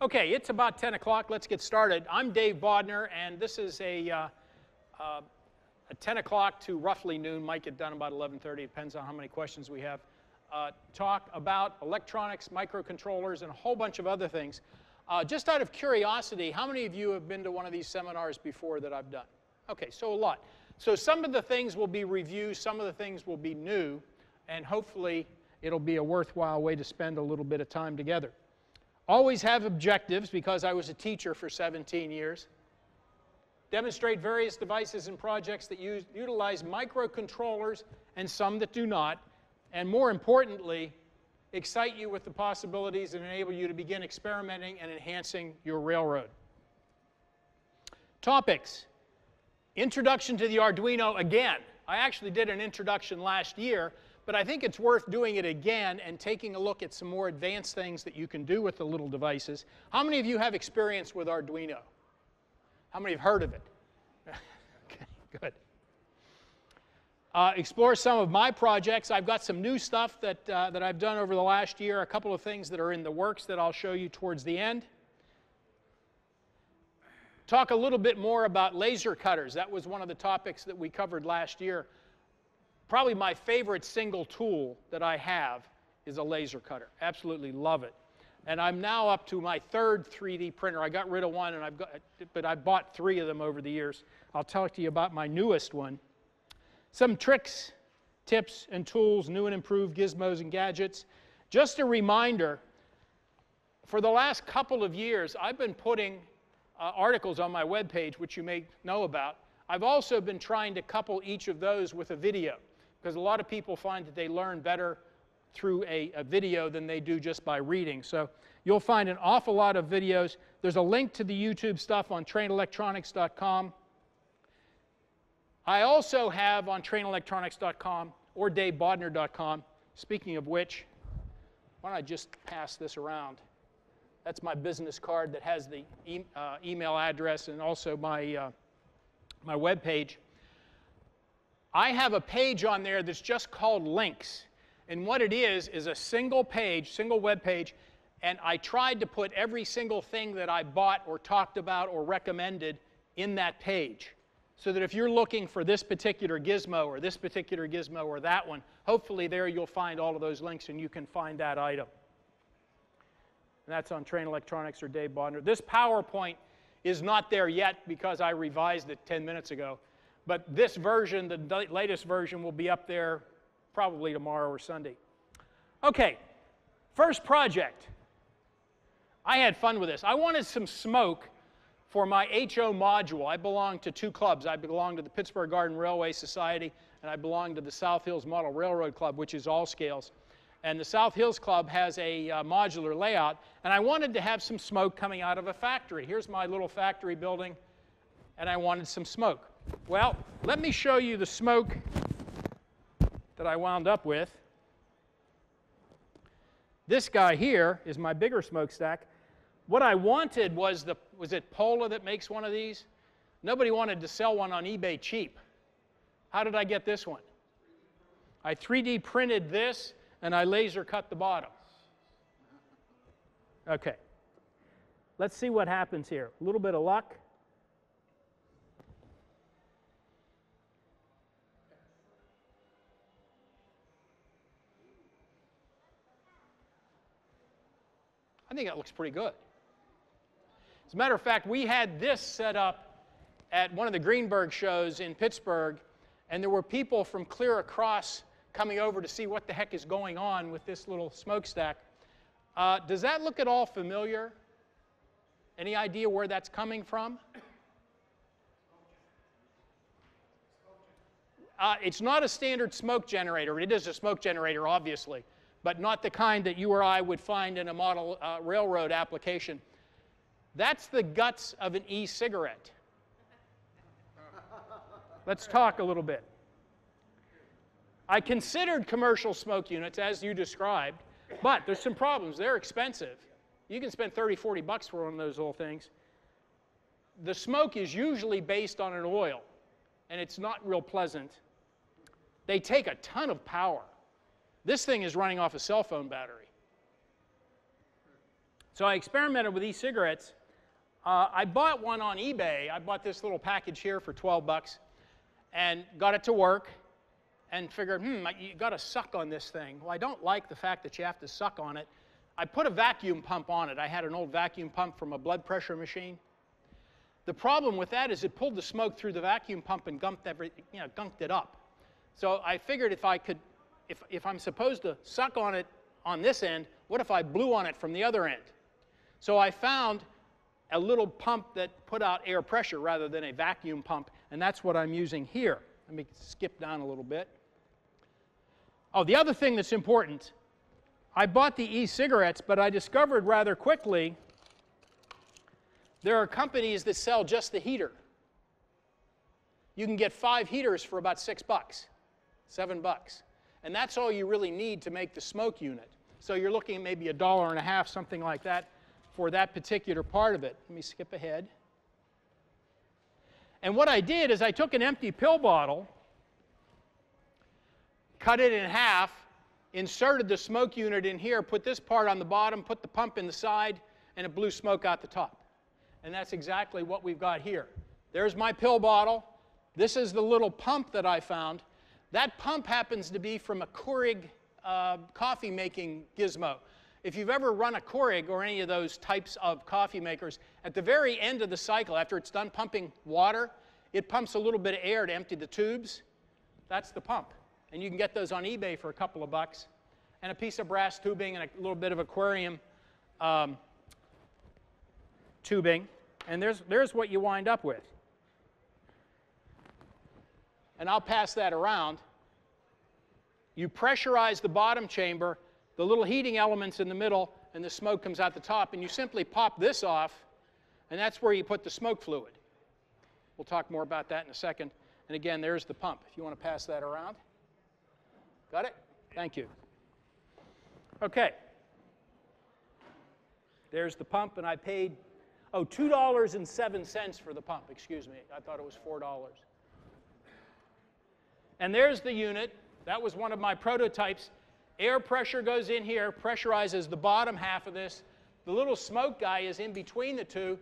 Okay, it's about 10 o'clock. Let's get started. I'm Dave Bodner, and this is a 10 o'clock to roughly noon, might get done about 11:30, depends on how many questions we have, talk about electronics, microcontrollers, and a whole bunch of other things. Just out of curiosity, how many of you have been to one of these seminars before that I've done? Okay, so a lot. So some of the things will be reviews, some of the things will be new, and hopefully it'll be a worthwhile way to spend a little bit of time together. Always have objectives, because I was a teacher for 17 years. Demonstrate various devices and projects that utilize microcontrollers and some that do not. And more importantly, excite you with the possibilities and enable you to begin experimenting and enhancing your railroad. Topics. Introduction to the Arduino again. I actually did an introduction last year, but I think it's worth doing it again and taking a look at some more advanced things that you can do with the little devices. How many of you have experience with Arduino? How many have heard of it? Okay, good. Explore some of my projects. I've got some new stuff that I've done over the last year, a couple of things that are in the works that I'll show you towards the end. Talk a little bit more about laser cutters. That was one of the topics that we covered last year. Probably my favorite single tool that I have is a laser cutter. Absolutely love it. And I'm now up to my third 3D printer. I got rid of one, but I bought 3 of them over the years. I'll talk to you about my newest one. Some tricks, tips, and tools, new and improved gizmos and gadgets. Just a reminder, for the last couple of years, I've been putting articles on my webpage, which you may know about. I've also been trying to couple each of those with a video, because a lot of people find that they learn better through a video than they do just by reading. So you'll find an awful lot of videos. There's a link to the YouTube stuff on trainelectronics.com. I also have on trainelectronics.com or davebodner.com, speaking of which, why don't I just pass this around? That's my business card that has the email address and also my web page. I have a page on there that's just called Links. And what it is a single page, single web page, and I tried to put every single thing that I bought or talked about or recommended in that page. So that if you're looking for this particular gizmo or this particular gizmo or that one, hopefully there you'll find all of those links and you can find that item. And that's on Train Electronics or Dave Bodner. This PowerPoint is not there yet because I revised it 10 minutes ago. But this version, the latest version, will be up there probably tomorrow or Sunday. Okay, first project. I had fun with this. I wanted some smoke for my HO module. I belong to 2 clubs. I belong to the Pittsburgh Garden Railway Society, and I belong to the South Hills Model Railroad Club, which is all scales. And the South Hills Club has a modular layout, and I wanted to have some smoke coming out of a factory. Here's my little factory building, and I wanted some smoke. Well, let me show you the smoke that I wound up with. This guy here is my bigger smokestack. What I wanted was it Pola that makes one of these? Nobody wanted to sell one on eBay cheap. How did I get this one? I 3D printed this, and I laser cut the bottom. Okay. Let's see what happens here. A little bit of luck. I think that looks pretty good. As a matter of fact, we had this set up at one of the Greenberg shows in Pittsburgh, and there were people from clear across coming over to see what the heck is going on with this little smokestack. Does that look at all familiar? Any idea where that's coming from? It's not a standard smoke generator. It is a smoke generator, obviously, but not the kind that you or I would find in a model railroad application. That's the guts of an e-cigarette. Let's talk a little bit. I considered commercial smoke units, as you described, but there's some problems. They're expensive. You can spend 30, 40 bucks for one of those little things. The smoke is usually based on an oil, and it's not real pleasant. They take a ton of power. This thing is running off a cell phone battery. So I experimented with e-cigarettes. I bought one on eBay. I bought this little package here for 12 bucks and got it to work and figured, you got to suck on this thing. Well, I don't like the fact that you have to suck on it. I put a vacuum pump on it. I had an old vacuum pump from a blood pressure machine. The problem with that is it pulled the smoke through the vacuum pump and gunked it up. So I figured if I'm supposed to suck on it on this end, what if I blew on it from the other end? So I found a little pump that put out air pressure rather than a vacuum pump, and that's what I'm using here. Let me skip down a little bit. Oh, the other thing that's important, I bought the e-cigarettes, but I discovered rather quickly there are companies that sell just the heater. You can get 5 heaters for about $6, $7. And that's all you really need to make the smoke unit. So you're looking at maybe $1.50, something like that, for that particular part of it. Let me skip ahead. And what I did is I took an empty pill bottle, cut it in half, inserted the smoke unit in here, put this part on the bottom, put the pump in the side, and it blew smoke out the top. And that's exactly what we've got here. There's my pill bottle. This is the little pump that I found. That pump happens to be from a Keurig coffee making gizmo. If you've ever run a Keurig or any of those types of coffee makers, at the very end of the cycle, after it's done pumping water, it pumps a little bit of air to empty the tubes. That's the pump. And you can get those on eBay for a couple of bucks. And a piece of brass tubing and a little bit of aquarium tubing. And there's what you wind up with. And I'll pass that around. You pressurize the bottom chamber, the little heating elements in the middle, and the smoke comes out the top. And you simply pop this off, and that's where you put the smoke fluid. We'll talk more about that in a second. And again, there's the pump, if you want to pass that around. Got it? Thank you. OK. There's the pump, and I paid, $2.07 for the pump. Excuse me. I thought it was $4. And there's the unit. That was one of my prototypes. Air pressure goes in here, pressurizes the bottom half of this. The little smoke guy is in between the two,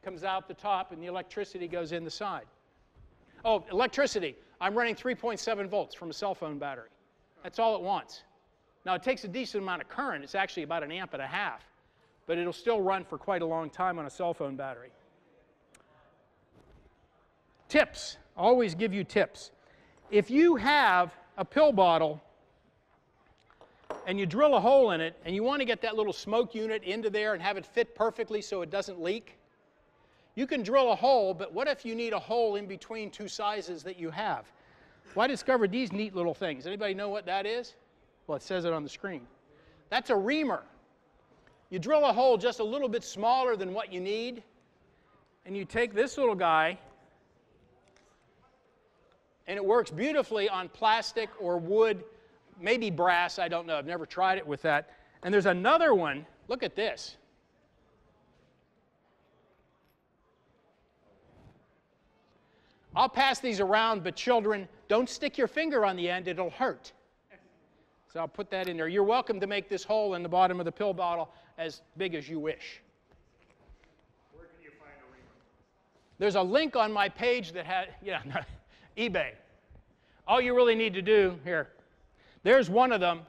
comes out the top, and the electricity goes in the side. Oh, electricity. I'm running 3.7 volts from a cell phone battery. That's all it wants. Now, it takes a decent amount of current. It's actually about 1.5 amps. But it'll still run for quite a long time on a cell phone battery. Tips. Always give you tips. If you have a pill bottle and you drill a hole in it and you want to get that little smoke unit into there and have it fit perfectly so it doesn't leak, you can drill a hole, but what if you need a hole in between two sizes that you have? Well, I discovered these neat little things. Anybody know what that is? Well, it says it on the screen. That's a reamer. You drill a hole just a little bit smaller than what you need, and you take this little guy, and it works beautifully on plastic or wood, maybe brass, I don't know. I've never tried it with that. And there's another one. Look at this. I'll pass these around, but children, don't stick your finger on the end. It'll hurt. So I'll put that in there. You're welcome to make this hole in the bottom of the pill bottle as big as you wish. Where can you find a reamer? There's a link on my page that has, eBay. All you really need to do, here, there's one of them.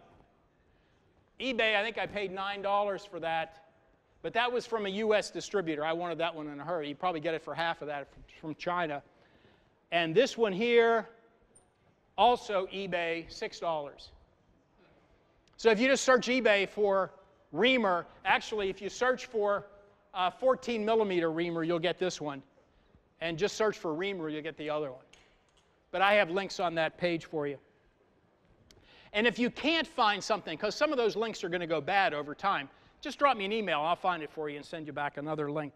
eBay, I think I paid $9 for that. But that was from a US distributor. I wanted that one in a hurry. You probably get it for half of that from China. And this one here, also eBay, $6. So if you just search eBay for reamer, actually if you search for 14 millimeter reamer, you'll get this one. And just search for reamer, you'll get the other one. But I have links on that page for you. And if you can't find something, because some of those links are going to go bad over time, just drop me an email. I'll find it for you and send you back another link.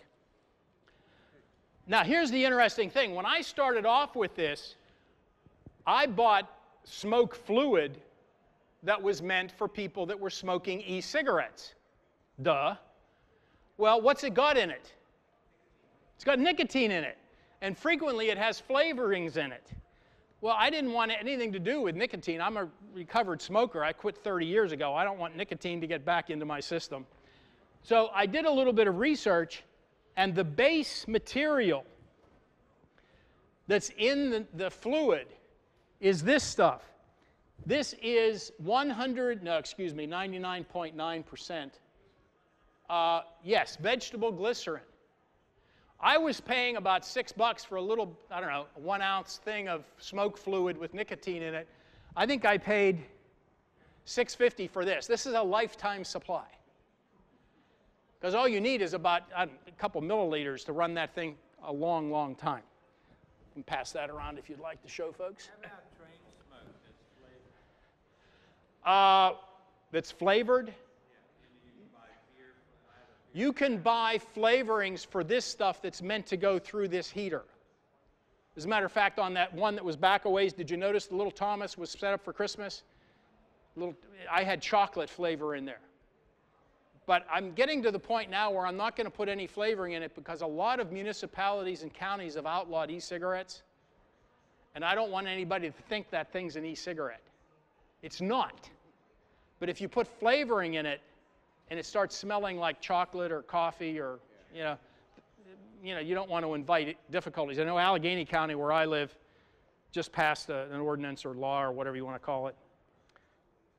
Now, here's the interesting thing. When I started off with this, I bought smoke fluid that was meant for people that were smoking e-cigarettes. Duh. Well, what's it got in it? It's got nicotine in it. And frequently it has flavorings in it. Well, I didn't want anything to do with nicotine. I'm a recovered smoker. I quit 30 years ago. I don't want nicotine to get back into my system. So I did a little bit of research, and the base material that's in the fluid is this stuff. This is 99.9%. Yes, vegetable glycerin. I was paying about $6 for a little, I don't know, 1 ounce thing of smoke fluid with nicotine in it. I think I paid $6.50 for this. This is a lifetime supply. Because all you need is about a couple milliliters to run that thing a long, long time. You can pass that around if you'd like to show folks. How about train smoke that's flavored? That's flavored. You can buy flavorings for this stuff that's meant to go through this heater. As a matter of fact, on that one that was back a ways, did you notice the little Thomas was set up for Christmas? I had chocolate flavor in there. But I'm getting to the point now where I'm not going to put any flavoring in it because a lot of municipalities and counties have outlawed e-cigarettes. And I don't want anybody to think that thing's an e-cigarette. It's not. But if you put flavoring in it, and it starts smelling like chocolate or coffee or, you don't want to invite difficulties. I know Allegheny County, where I live, just passed an ordinance or law or whatever you want to call it.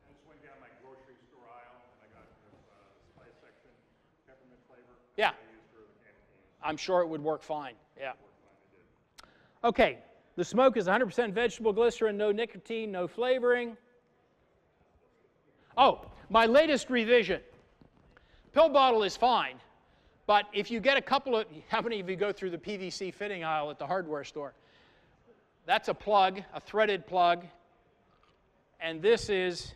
I just went down my grocery store aisle and I got this spice section, peppermint flavor. Yeah. I used for the candy. I'm sure it would work fine. Yeah. Okay. The smoke is 100% vegetable glycerin, no nicotine, no flavoring. Oh, my latest revision. Pill bottle is fine, but if you get a couple of, how many of you go through the PVC fitting aisle at the hardware store? That's a plug, a threaded plug, and this is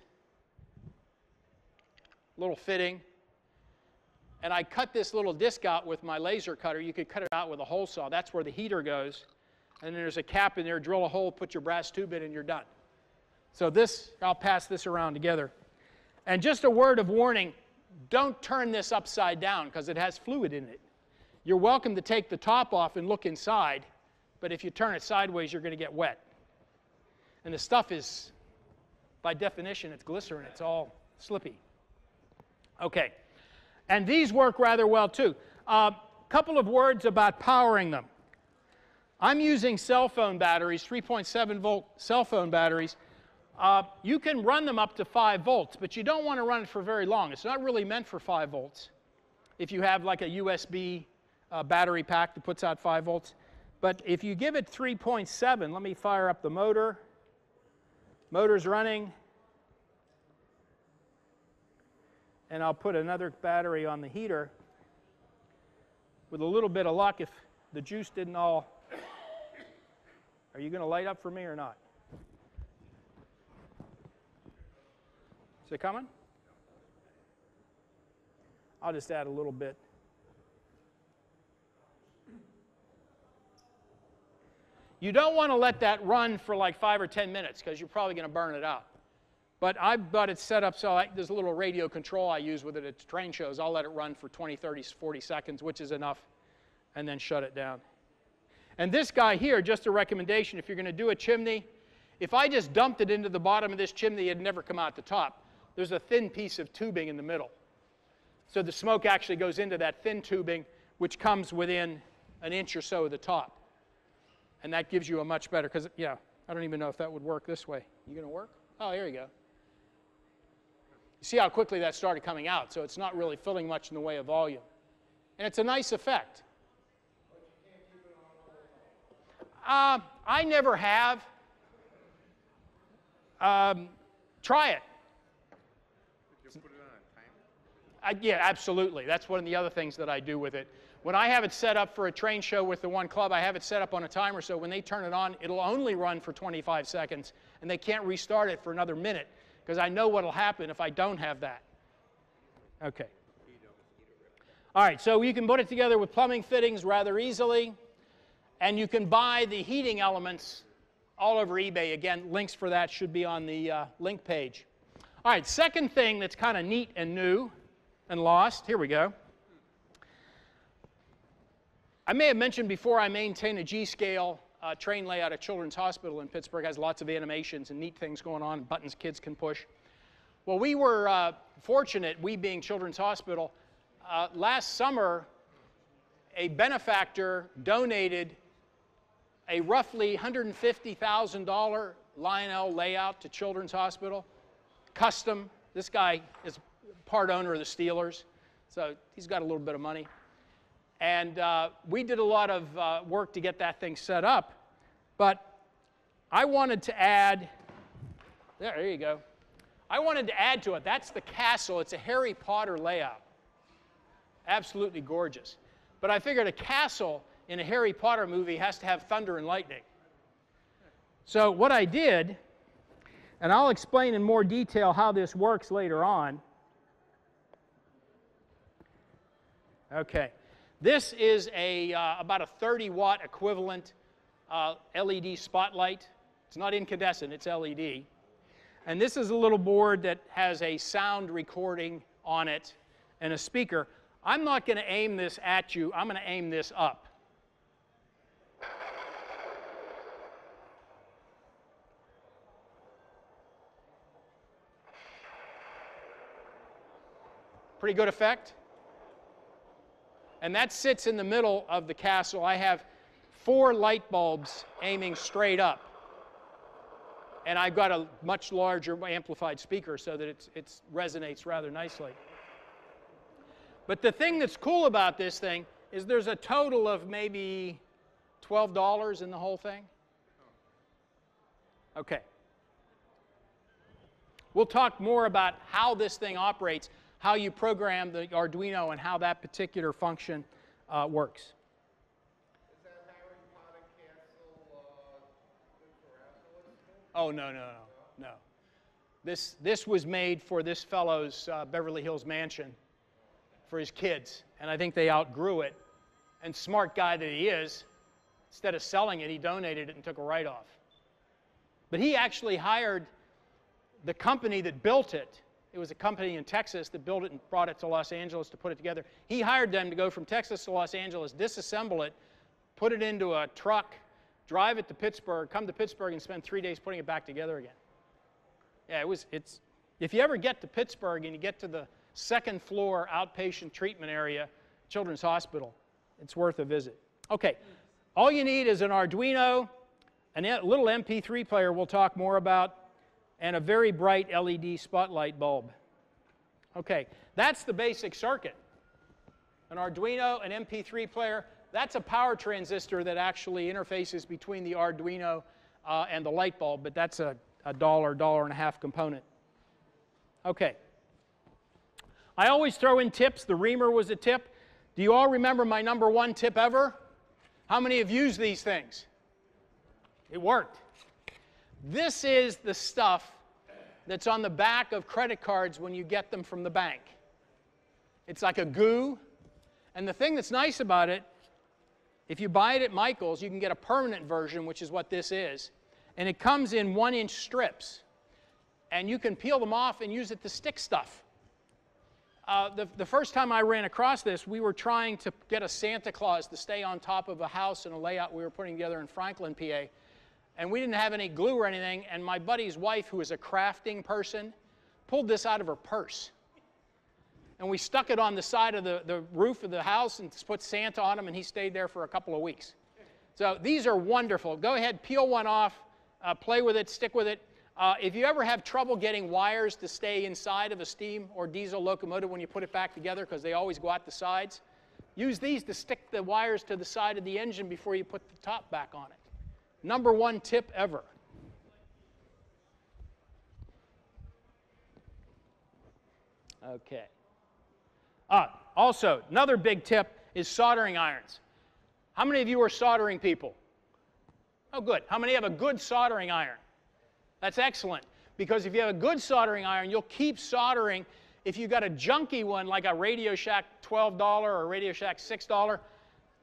a little fitting. And I cut this little disc out with my laser cutter. You could cut it out with a hole saw. That's where the heater goes. And then there's a cap in there, drill a hole, put your brass tube in, and you're done. So this, I'll pass this around together. And just a word of warning, don't turn this upside down because it has fluid in it. You're welcome to take the top off and look inside, but if you turn it sideways, you're going to get wet. And the stuff is, by definition, it's glycerin. It's all slippy. Okay. And these work rather well, too. Couple of words about powering them. I'm using cell phone batteries, 3.7 volt cell phone batteries. You can run them up to 5 volts, but you don't want to run it for very long. It's not really meant for 5 volts. If you have like a USB battery pack that puts out 5 volts. But if you give it 3.7, let me fire up the motor. Motor's running. And I'll put another battery on the heater. With a little bit of luck, if the juice didn't all... Are you going to light up for me or not? Is it coming? I'll just add a little bit. You don't want to let that run for like 5 or 10 minutes because you're probably going to burn it out. But I've got it set up so there's a little radio control I use with it at train shows. I'll let it run for 20, 30, 40 seconds, which is enough, and then shut it down. And this guy here, just a recommendation, if you're going to do a chimney, if I just dumped it into the bottom of this chimney, it'd never come out the top. There's a thin piece of tubing in the middle. So the smoke actually goes into that thin tubing, which comes within an inch or so of the top. And that gives you a much better, because, yeah, I don't even know if that would work this way. You going to work? Oh, here you go. You see how quickly that started coming out, so it's not really filling much in the way of volume. And it's a nice effect. I never have. Try it. Did you put it on a timer? Yeah, absolutely. That's one of the other things that I do with it. When I have it set up for a train show with the one club, I have it set up on a timer so when they turn it on, it'll only run for 25 seconds, and they can't restart it for another minute because I know what will happen if I don't have that. Okay. All right, so you can put it together with plumbing fittings rather easily, and you can buy the heating elements all over eBay. Again, links for that should be on the link page. All right, second thing that's kind of neat and new and lost. Here we go. I may have mentioned before I maintain a G-scale train layout at Children's Hospital in Pittsburgh. It has lots of animations and neat things going on, buttons kids can push. Well, we were fortunate, we being Children's Hospital, last summer, a benefactor donated a roughly $150,000 Lionel layout to Children's Hospital, custom. This guy is part owner of the Steelers, so he's got a little bit of money. And we did a lot of work to get that thing set up, but I wanted to add, there you go. I wanted to add to it. That's the castle. It's a Harry Potter layout. Absolutely gorgeous. But I figured a castle in a Harry Potter movie has to have thunder and lightning. So what I did, and I'll explain in more detail how this works later on. Okay. This is about a 30-watt equivalent LED spotlight. It's not incandescent, it's LED. And this is a little board that has a sound recording on it and a speaker. I'm not going to aim this at you. I'm going to aim this up. Pretty good effect. And that sits in the middle of the castle. I have 4 light bulbs aiming straight up. And I've got a much larger amplified speaker so that it resonates rather nicely. But the thing that's cool about this thing is there's a total of maybe $12 in the whole thing. Okay. We'll talk more about how this thing operates, how you program the Arduino, and how that particular function works. Is that Harry Potter castle Oh, no. This was made for this fellow's Beverly Hills mansion for his kids, and I think they outgrew it. And smart guy that he is, instead of selling it, he donated it and took a write-off. But he actually hired the company that built it. It was a company in Texas that built it and brought it to Los Angeles to put it together. He hired them to go from Texas to Los Angeles, disassemble it, put it into a truck, drive it to Pittsburgh, come to Pittsburgh, and spend 3 days putting it back together again. Yeah, if you ever get to Pittsburgh and you get to the second floor outpatient treatment area, Children's Hospital, it's worth a visit. Okay, all you need is an Arduino, a little MP3 player we'll talk more about, and a very bright LED spotlight bulb. Okay, that's the basic circuit. An Arduino, an MP3 player, that's a power transistor that actually interfaces between the Arduino and the light bulb, but that's a $1.50 component. Okay. I always throw in tips. The reamer was a tip. Do you all remember my #1 tip ever? How many have used these things? It worked. This is the stuff that's on the back of credit cards when you get them from the bank. It's like a goo. And the thing that's nice about it, if you buy it at Michael's, you can get a permanent version, which is what this is. And it comes in 1-inch strips. And you can peel them off and use it to stick stuff. The first time I ran across this, we were trying to get a Santa Claus to stay on top of a house and a layout we were putting together in Franklin, PA. And we didn't have any glue or anything, and my buddy's wife, who is a crafting person, pulled this out of her purse. And we stuck it on the side of the roof of the house and put Santa on him, and he stayed there for a couple of weeks. So these are wonderful. Go ahead, peel one off, play with it, stick with it. If you ever have trouble getting wires to stay inside of a steam or diesel locomotive when you put it back together, because they always go out the sides, use these to stick the wires to the side of the engine before you put the top back on it. #1 tip ever. Okay. Also, another big tip is soldering irons. How many of you are soldering people? Oh, good. How many have a good soldering iron? That's excellent, because if you have a good soldering iron, you'll keep soldering. If you've got a junky one like a Radio Shack $12 or a Radio Shack $6,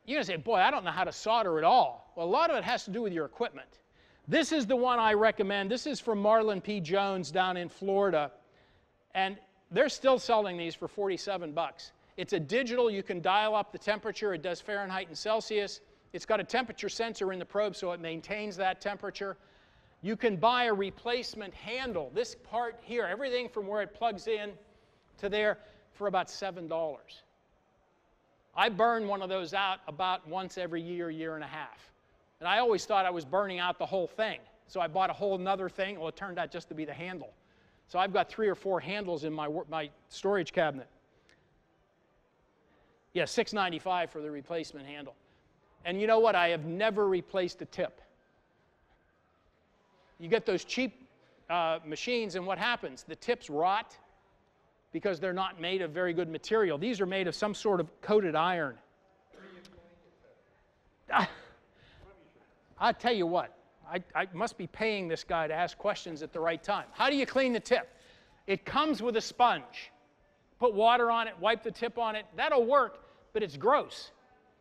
you're going to say, boy, I don't know how to solder at all. Well, a lot of it has to do with your equipment. This is the one I recommend. This is from Marlin P. Jones down in Florida, and they're still selling these for $47. It's a digital. You can dial up the temperature. It does Fahrenheit and Celsius. It's got a temperature sensor in the probe, so it maintains that temperature. You can buy a replacement handle, this part here, everything from where it plugs in to there, for about $7. I burn one of those out about once every year, year and a half. And I always thought I was burning out the whole thing. So I bought a whole nother thing. Well, it turned out just to be the handle. So I've got 3 or 4 handles in my storage cabinet. Yeah, $6.95 for the replacement handle. And you know what? I have never replaced a tip. You get those cheap machines, and what happens? The tips rot because they're not made of very good material. These are made of some sort of coated iron. I'll tell you what. I must be paying this guy to ask questions at the right time. How do you clean the tip? It comes with a sponge. Put water on it, wipe the tip on it. That'll work, but it's gross.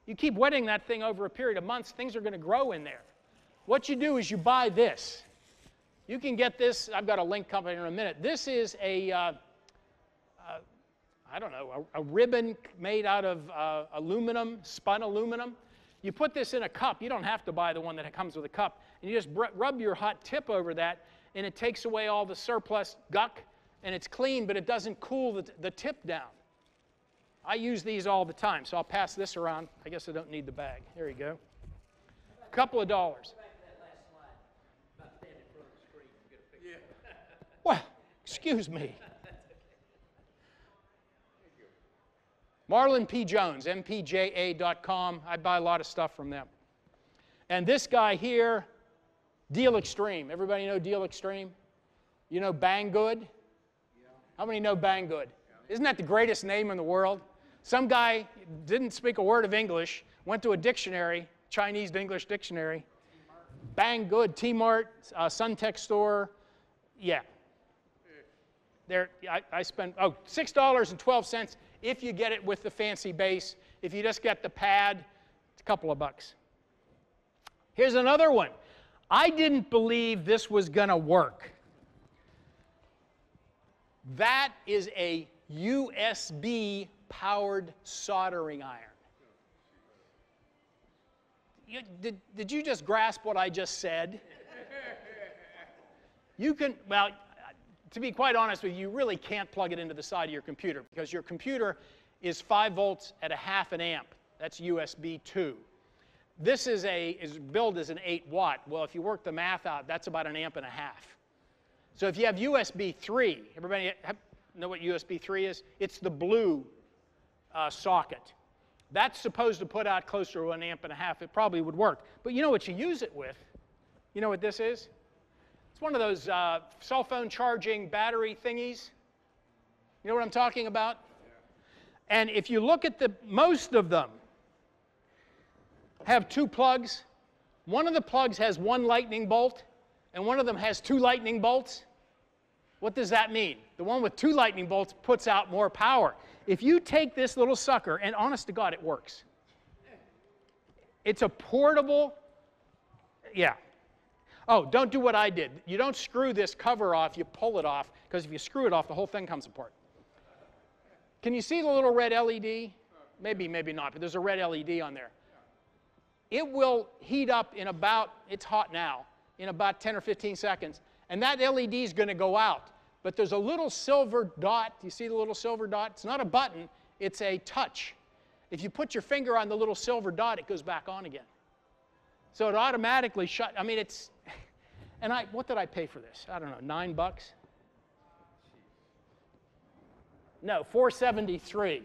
You keep wetting that thing over a period of months, things are going to grow in there. What you do is you buy this. You can get this. I've got a link coming in a minute. This is I don't know, a ribbon made out of aluminum, spun aluminum. You put this in a cup. You don't have to buy the one that comes with a cup. And you just rub your hot tip over that, and it takes away all the surplus guck, and it's clean, but it doesn't cool the tip down. I use these all the time, so I'll pass this around. I guess I don't need the bag. There you go. A couple of dollars. Well, excuse me. Marlin P. Jones, mpja.com. I buy a lot of stuff from them. And this guy here, Deal Extreme. Everybody know Deal Extreme? You know Banggood? How many know Banggood? Isn't that the greatest name in the world? Some guy didn't speak a word of English, went to a dictionary, Chinese to English dictionary. Banggood, T-Mart, Suntech store. Yeah. There, I spent, $6.12 if you get it with the fancy base. If you just get the pad, it's a couple of bucks. Here's another one. I didn't believe this was going to work. That is a USB-powered soldering iron. Did you just grasp what I just said? You can, well, to be quite honest with you, you really can't plug it into the side of your computer because your computer is 5 volts at a half an amp. That's USB 2. This is billed as an 8 watt. Well, if you work the math out, that's about an amp and a half. So if you have USB 3, everybody know what USB 3 is? It's the blue socket. That's supposed to put out closer to an amp and a half. It probably would work. But you know what you use it with? You know what this is? It's one of those cell phone charging battery thingies. You know what I'm talking about? Yeah. And if you look at most of them have 2 plugs. One of the plugs has 1 lightning bolt, and one of them has 2 lightning bolts. What does that mean? The one with 2 lightning bolts puts out more power. If you take this little sucker, and honest to God, it works. It's a portable, yeah. Oh, don't do what I did. You don't screw this cover off, you pull it off, because if you screw it off, the whole thing comes apart. Can you see the little red LED? Maybe, maybe not, but there's a red LED on there. It will heat up in about, it's hot now, in about 10 or 15 seconds, and that LED is going to go out. But there's a little silver dot. Do you see the little silver dot? It's not a button, it's a touch. If you put your finger on the little silver dot, it goes back on again. So it automatically shut. I mean, it's, and what did I pay for this? I don't know, $9? No, $473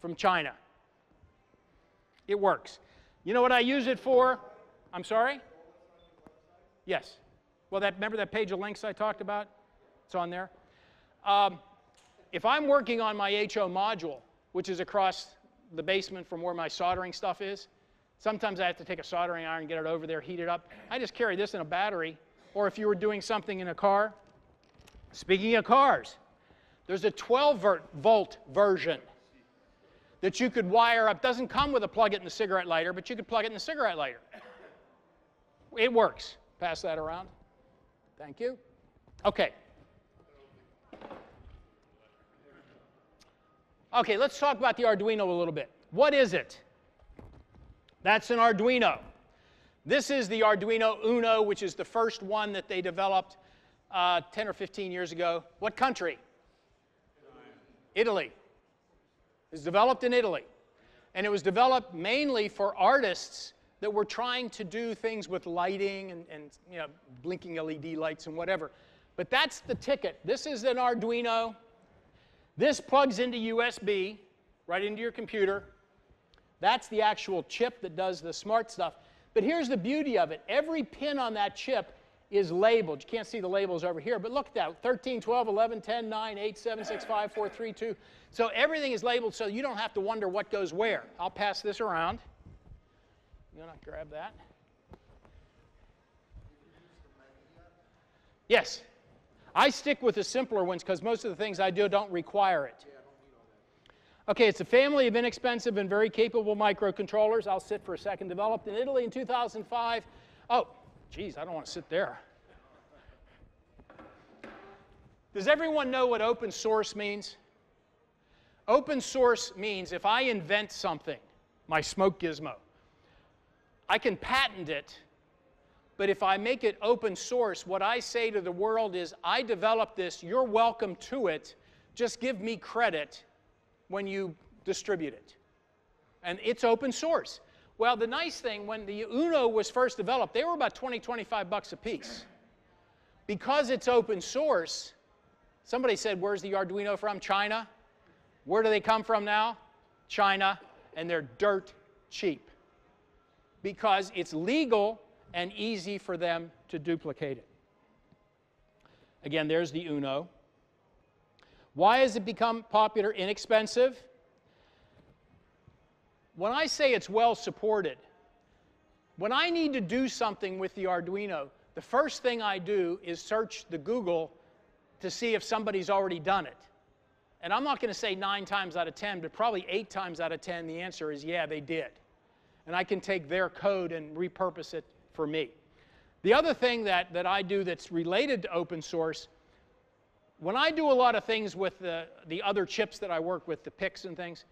from China. It works. You know what I use it for? I'm sorry? Yes. Well, remember that page of links I talked about? It's on there. If I'm working on my HO module, which is across the basement from where my soldering stuff is, sometimes I have to take a soldering iron, get it over there, heat it up. I just carry this in a battery. Or if you were doing something in a car. Speaking of cars, there's a 12-volt version that you could wire up. Doesn't come with a plug-it in the cigarette lighter, but you could plug it in the cigarette lighter. It works. Pass that around. Thank you. Okay. Okay, let's talk about the Arduino a little bit. What is it? That's an Arduino. This is the Arduino Uno, which is the first one that they developed 10 or 15 years ago. What country? Italy. It's developed in Italy. And it was developed mainly for artists that were trying to do things with lighting and you know, blinking LED lights and whatever. But that's the ticket. This is an Arduino. This plugs into USB, right into your computer. That's the actual chip that does the smart stuff. But here's the beauty of it. Every pin on that chip is labeled. You can't see the labels over here, but look at that. 13, 12, 11, 10, 9, 8, 7, 6, 5, 4, 3, 2. So everything is labeled so you don't have to wonder what goes where. I'll pass this around. You want to grab that? Yes. I stick with the simpler ones because most of the things I do don't require it. Okay, it's a family of inexpensive and very capable microcontrollers. I'll sit for a second. Developed in Italy in 2005. Oh, geez, I don't want to sit there. Does everyone know what open source means? Open source means if I invent something, my smoke gizmo, I can patent it, but if I make it open source, what I say to the world is, I developed this, you're welcome to it, just give me credit when you distribute it. And it's open source. Well, the nice thing, when the Uno was first developed, they were about 20, 25 bucks a piece. Because it's open source, somebody said, where's the Arduino from? China. Where do they come from now? China, and they're dirt cheap. Because it's legal and easy for them to duplicate it. Again, there's the Uno. Why has it become popular? Inexpensive. When I say it's well supported, when I need to do something with the Arduino, the first thing I do is search the Google to see if somebody's already done it. And I'm not going to say 9 times out of 10, but probably 8 times out of 10 the answer is yeah, they did. And I can take their code and repurpose it for me. The other thing that I do that's related to open source, when I do a lot of things with the other chips that I work with, the PICs and things,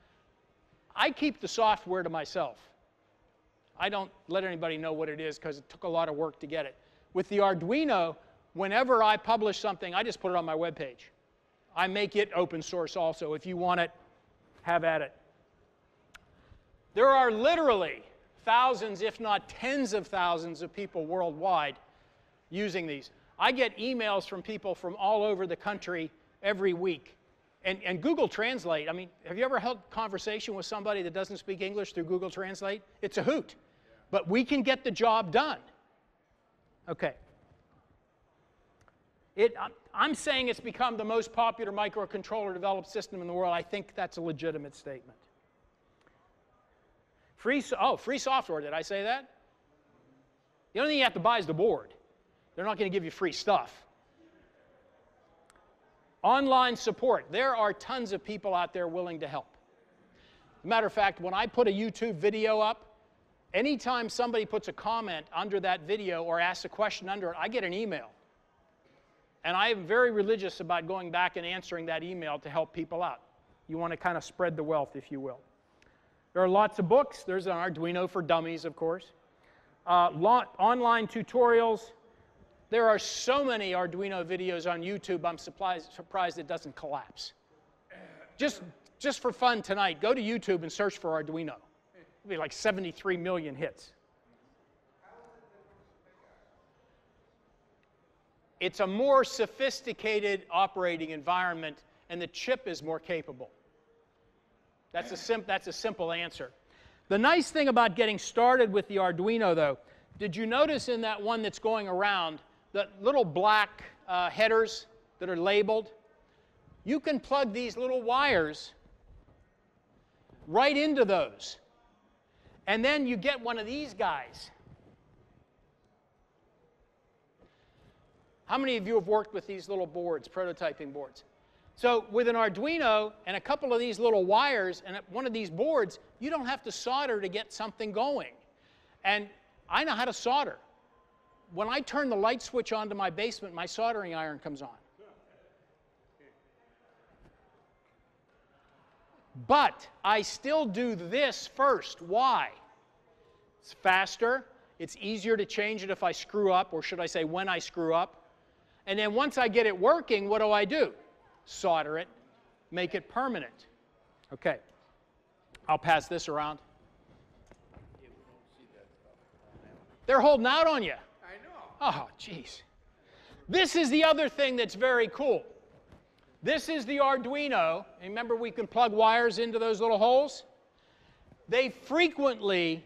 I keep the software to myself. I don't let anybody know what it is because it took a lot of work to get it. With the Arduino, whenever I publish something, I just put it on my web page. I make it open source also. If you want it, have at it. There are literally thousands, if not tens of thousands of people worldwide using these. I get emails from people from all over the country every week. And Google Translate, I mean, have you ever held a conversation with somebody that doesn't speak English through Google Translate? It's a hoot. But we can get the job done. Okay. I'm saying it's become the most popular microcontroller developed system in the world. I think that's a legitimate statement. Free software, did I say that? The only thing you have to buy is the board. They're not going to give you free stuff. Online support. There are tons of people out there willing to help. As a matter of fact, when I put a YouTube video up, anytime somebody puts a comment under that video or asks a question under it, I get an email. And I am very religious about going back and answering that email to help people out. You want to kind of spread the wealth, if you will. There are lots of books. There's an Arduino for Dummies, of course. Online tutorials. There are so many Arduino videos on YouTube, I'm surprised it doesn't collapse. Just for fun tonight, go to YouTube and search for Arduino. It'll be like 73 million hits. It's a more sophisticated operating environment, and the chip is more capable. That's a simple answer. The nice thing about getting started with the Arduino, though, did you notice in that one that's going around, the little black headers that are labeled? You can plug these little wires right into those. And then you get one of these guys. How many of you have worked with these little boards, prototyping boards? So with an Arduino and a couple of these little wires and one of these boards, you don't have to solder to get something going. And I know how to solder. When I turn the light switch on to my basement, my soldering iron comes on. But I still do this first. Why? It's faster. It's easier to change it if I screw up, or should I say when I screw up. And then once I get it working, what do? Solder it, make it permanent. Okay. I'll pass this around. They're holding out on you. I know. Oh, jeez. This is the other thing that's very cool. This is the Arduino. Remember, we can plug wires into those little holes? They frequently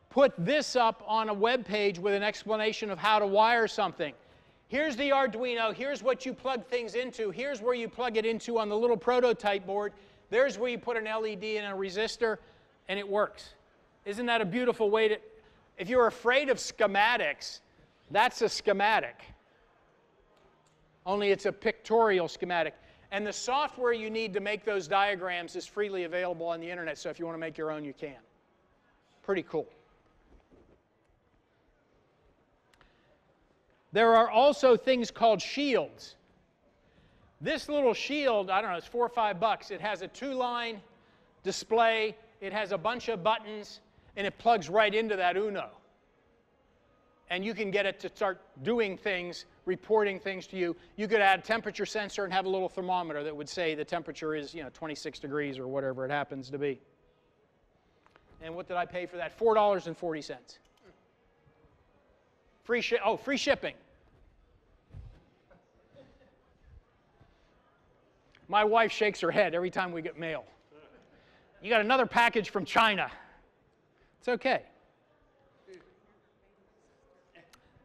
put this up on a web page with an explanation of how to wire something. Here's the Arduino. Here's what you plug things into. Here's where you plug it into on the little prototype board. There's where you put an LED and a resistor, and it works. Isn't that a beautiful way to... If you're afraid of schematics, that's a schematic. Only it's a pictorial schematic. And the software you need to make those diagrams is freely available on the internet, so if you want to make your own, you can. Pretty cool. There are also things called shields. This little shield, I don't know, it's $4 or $5. It has a 2-line display, it has a bunch of buttons, and it plugs right into that Uno. And you can get it to start doing things, reporting things to you. You could add a temperature sensor and have a little thermometer that would say the temperature is, 26 degrees or whatever it happens to be. And what did I pay for that? $4.40. Free shipping. My wife shakes her head every time we get mail. You got another package from China. It's okay.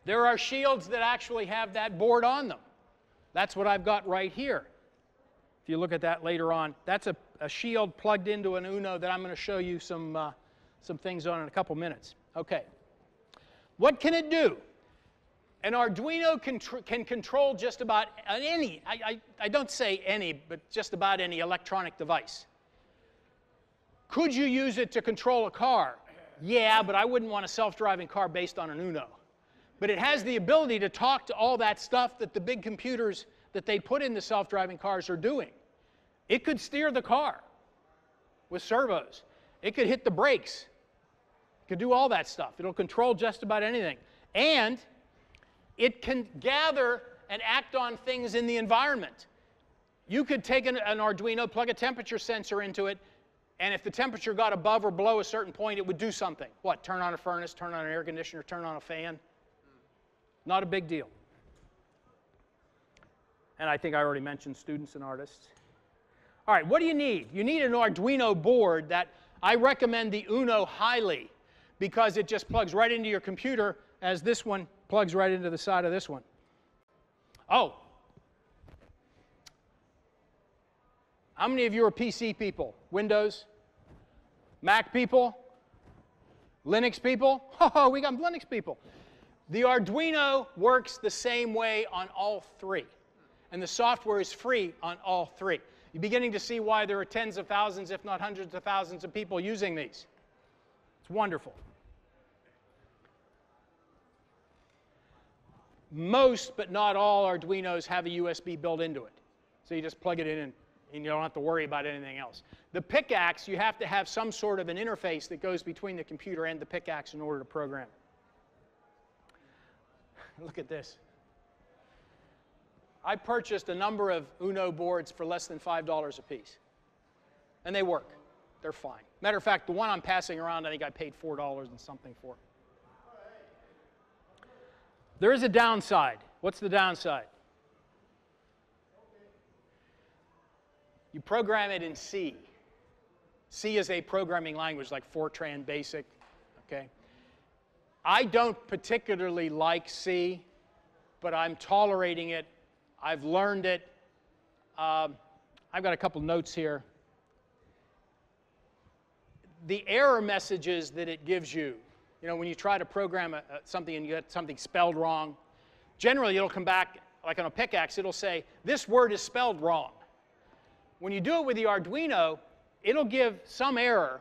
There are shields that actually have that board on them. That's what I've got right here. If you look at that later on, that's a shield plugged into an Uno that I'm going to show you some things on in a couple minutes. Okay. What can it do? An Arduino can control just about any, I don't say any, but just about any electronic device. Could you use it to control a car? Yeah, but I wouldn't want a self-driving car based on an Uno. But it has the ability to talk to all that stuff that the big computers that they put in the self-driving cars are doing. It could steer the car with servos. It could hit the brakes. It could do all that stuff. It'll control just about anything. And it can gather and act on things in the environment. You could take an Arduino, plug a temperature sensor into it, and if the temperature got above or below a certain point, it would do something. What? Turn on a furnace, turn on an air conditioner, turn on a fan? Not a big deal. And I think I already mentioned students and artists. All right, what do you need? You need an Arduino board that I recommend the Uno highly because it just plugs right into your computer as this one plugs right into the side of this one. Oh. How many of you are PC people? Windows? Mac people? Linux people? Oh, we got Linux people. The Arduino works the same way on all three. And the software is free on all three. You're beginning to see why there are tens of thousands, if not hundreds of thousands of people using these. It's wonderful. Most, but not all, Arduinos have a USB built into it. So you just plug it in and you don't have to worry about anything else. The PICAXE, you have to have some sort of an interface that goes between the computer and the PICAXE in order to program. Look at this. I purchased a number of Uno boards for less than $5 a piece. And they work. They're fine. Matter of fact, the one I'm passing around, I think I paid $4 and something for. There is a downside. What's the downside? You program it in C. C is a programming language like Fortran Basic. Okay? I don't particularly like C, but I'm tolerating it. I've learned it. I've got a couple notes here. The error messages that it gives you, when you try to program something and you get something spelled wrong, generally it'll come back, like on a PICAXE, it'll say, this word is spelled wrong. When you do it with the Arduino, it'll give some error,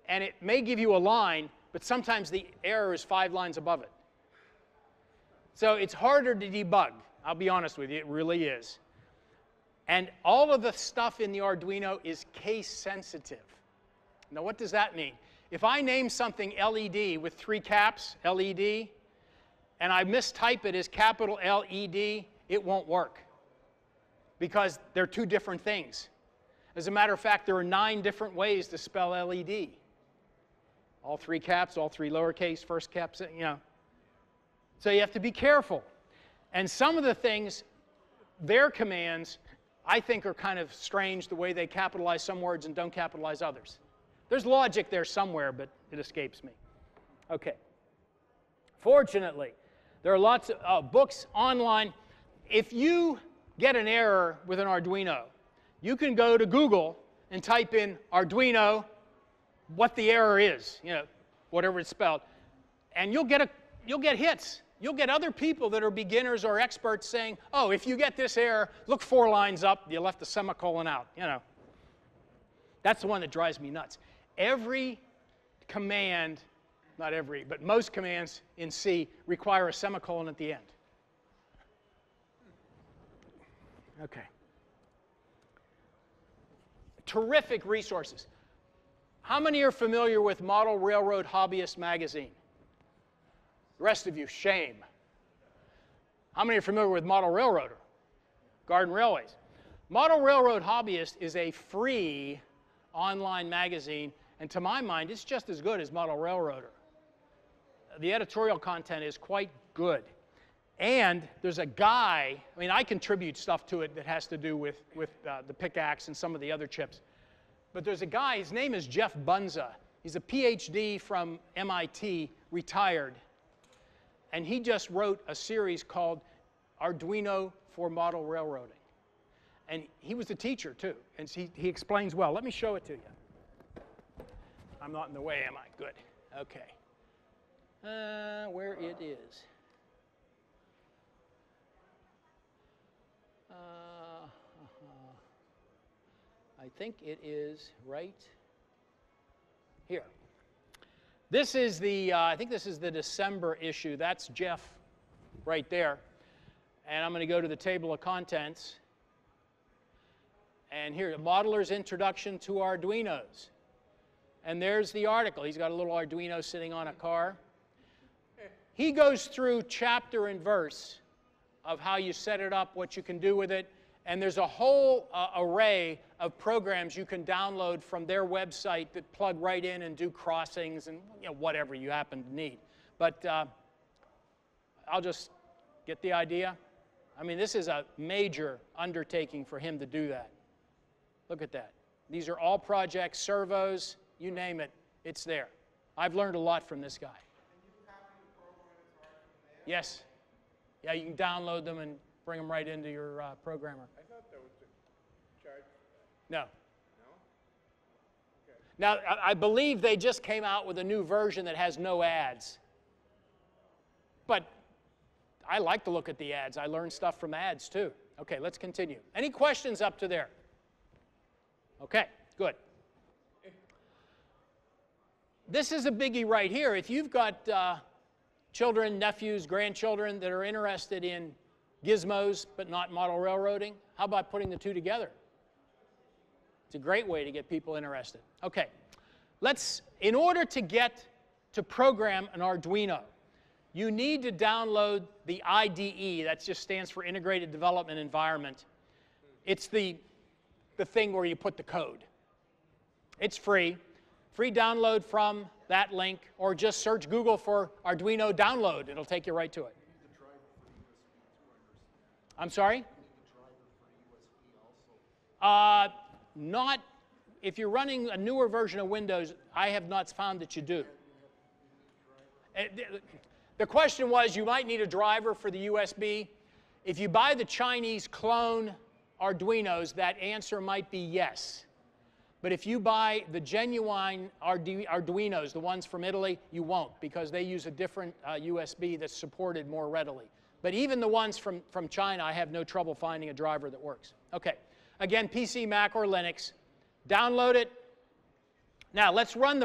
and it may give you a line, but sometimes the error is 5 lines above it. So it's harder to debug. I'll be honest with you, it really is. And all of the stuff in the Arduino is case sensitive. Now what does that mean? If I name something LED with 3 caps, LED, and I mistype it as capital LED, it won't work. Because they're 2 different things. As a matter of fact, there are 9 different ways to spell LED. All 3 caps, all 3 lowercase, first caps, you know. So you have to be careful. And some of the things, their commands, I think are kind of strange the way they capitalize some words and don't capitalize others. There's logic there somewhere, but it escapes me. Okay. Fortunately, there are lots of books online. If you get an error with an Arduino, you can go to Google and type in Arduino, what the error is, you know, whatever it's spelled, and you'll get hits. You'll get other people that are beginners or experts saying, oh, if you get this error, look 4 lines up, you left the semicolon out, you know. That's the one that drives me nuts. Every command, not every, but most commands in C require a semicolon at the end. Okay. Terrific resources. How many are familiar with Model Railroad Hobbyist magazine? The rest of you, shame. How many are familiar with Model Railroader? Garden Railways. Model Railroad Hobbyist is a free online magazine, and to my mind, it's just as good as Model Railroader. The editorial content is quite good. And there's a guy, I mean, I contribute stuff to it that has to do with the pickaxe and some of the other chips. But there's a guy, his name is Jeff Bunza. He's a PhD from MIT, retired. And he just wrote a series called Arduino for Model Railroading. And he was a teacher, too. And he explains well. Let me show it to you. I'm not in the way, am I? Good. OK. Where it is. I think it is right here. This is the, I think this is the December issue. That's Jeff right there. And I'm going to go to the table of contents. And here, Modeler's Introduction to Arduinos. And there's the article. He's got a little Arduino sitting on a car. He goes through chapter and verse of how you set it up, what you can do with it. And there's a whole array of programs you can download from their website that plug right in and do crossings and whatever you happen to need. But I'll just get the idea. I mean, this is a major undertaking for him to do that. Look at that. These are all projects, servos, you name it, it's there. I've learned a lot from this guy. Yes. Yeah, you can download them and bring them right into your programmer. I thought that was a charge. No. No? Okay. Now, I believe they just came out with a new version that has no ads. But I like to look at the ads. I learn stuff from ads, too. OK, let's continue. Any questions up to there? OK, good. This is a biggie right here. If you've got children, nephews, grandchildren that are interested in gizmos but not model railroading, how about putting the two together? It's a great way to get people interested. OK, in order to get to program an Arduino, you need to download the IDE. That just stands for Integrated Development Environment. It's the thing where you put the code. It's free. Free download from that link, or just search Google for Arduino download. It'll take you right to it. I'm sorry? Not, if you're running a newer version of Windows, I have not found that you do. The question was, you might need a driver for the USB. If you buy the Chinese clone Arduinos, that answer might be yes. But if you buy the genuine Arduinos, the ones from Italy, you won't, because they use a different USB that's supported more readily. But even the ones from China, I have no trouble finding a driver that works. OK, again, PC, Mac, or Linux. Download it. Now let's run